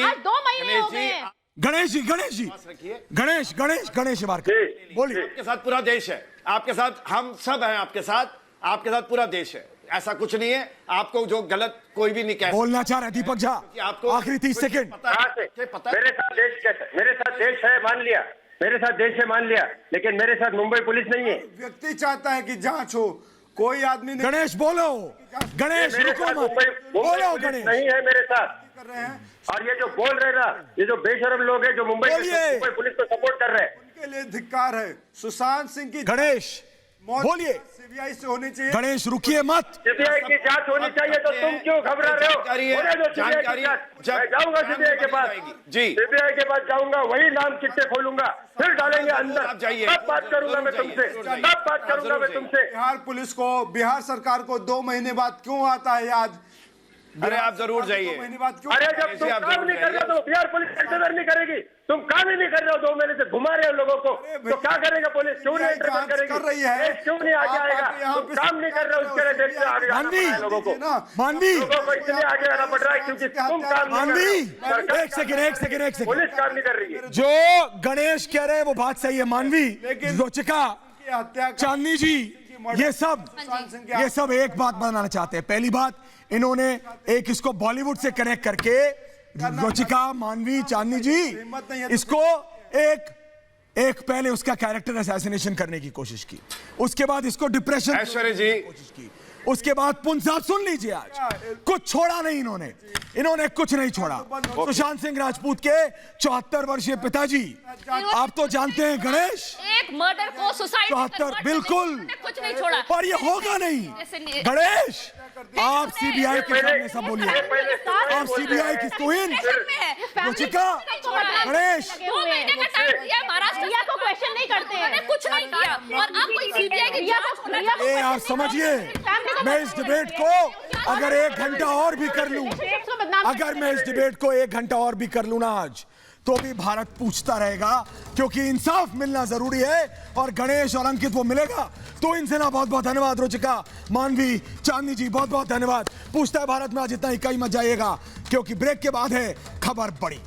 बोलिए, आपके साथ पूरा देश है, आपके साथ हम सब हैं, आपके साथ पूरा देश है, ऐसा कुछ नहीं है। आपको जो गलत कोई भी नहीं कह बोलना चाह रहे दीपक झा, आपको आखिरी 30 सेकंड। मेरे साथ देश कैसे, मेरे साथ देश है मान लिया, मेरे साथ देश है मान लिया, लेकिन मेरे साथ मुंबई पुलिस नहीं है। व्यक्ति चाहता है कि जांच हो, कोई आदमी नहीं। गणेश बोलो, गणेश बोलो, गणेश नहीं है मेरे साथ कर रहे हैं। और ये जो बोल रहे ना, ये जो बेशरम लोग हैं जो मुंबई पुलिस को सपोर्ट कर रहे हैं, उनके लिए धिक्कार है। सुशांत सिंह की गणेश बोलिए, सीबीआई से होनी चाहिए। गणेश रुकिए मत, सीबीआई की जांच होनी चाहिए, तो तुम क्यों घबरा रहे हो? जानकारी मैं जाऊंगा सीबीआई के पास जी, सीबीआई के पास जाऊंगा, वही नाम चिट्टे खोलूंगा, फिर डालेंगे अंदर, तब बात करूंगा मैं तुमसे, तब बात करूंगा मैं तुमसे। बिहार पुलिस को, बिहार सरकार को 2 महीने बाद क्यों आता है याद? अरे आप जरूर जाइए। अरे जब तुम काम नहीं कर रहे हो तो बिहार पुलिस इंतजार नहीं करेगी। तुम काम ही नहीं कर रहे हो, 2 महीने से घुमा रहे हो लोगों को, तो क्या करेगा पुलिस? क्यों नहीं इंटरवेंशन करेगी? कर रही है, क्यों नहीं आगे आएगा? तुम काम नहीं कर रहे हो, उसके लिए देश से आगे आना पड़ रहा है लोगों को, लोगों को इसलिए आगे आना पड़ रहा है क्योंकि तुम काम नहीं कर रहे हो। एक सेकंड, पुलिस काम नहीं कर रही है। जो गणेश कह रहे हैं वो बात सही है, मानवी, रोचिका, चांदनी जी, ये सब एक बात बनाना चाहते हैं। पहली बात, इन्होंने एक इसको बॉलीवुड से कनेक्ट करके, रोचिका, मानवी, चांदनी जी, इसको एक पहले उसका कैरेक्टर असैसिनेशन करने की कोशिश की, उसके बाद इसको डिप्रेशन ऐश्वर्या जी कोशिश की, उसके बाद पुंसाब सुन लीजिए, आज कुछ छोड़ा नहीं इन्होंने कुछ नहीं छोड़ा। सुशांत सिंह राजपूत के 74 वर्षीय पिताजी, आप तो जानते हैं गणेश, एक मर्डर को सुसाइड 74 बिल्कुल, कुछ नहीं छोड़ा, पर ये होगा नहीं। गणेश, आप सीबीआई के सामने सब बोलिए, आप सीबीआई की तौहीन, रुचिका, गणेश, 2 महीने का टाइम दिया महाराष्ट्र को, क्वेश्चन नहीं करते हैं, कुछ नहीं किया, और आपको सीबीआई की जांच होना चाहिए। आप समझिए, मैं इस डिबेट को अगर 1 घंटा और भी कर लूं, अगर मैं इस डिबेट को 1 घंटा और भी कर लूं ना आज, तो भी भारत पूछता रहेगा, क्योंकि इंसाफ मिलना जरूरी है, और गणेश और अंकित वो मिलेगा। तो इनसे ना बहुत बहुत धन्यवाद, रोचिका, मानवी, चांदनी जी, बहुत बहुत धन्यवाद। पूछता है भारत में आज इतना ही, कहीं मत जाइएगा, क्योंकि ब्रेक के बाद है खबर बड़ी।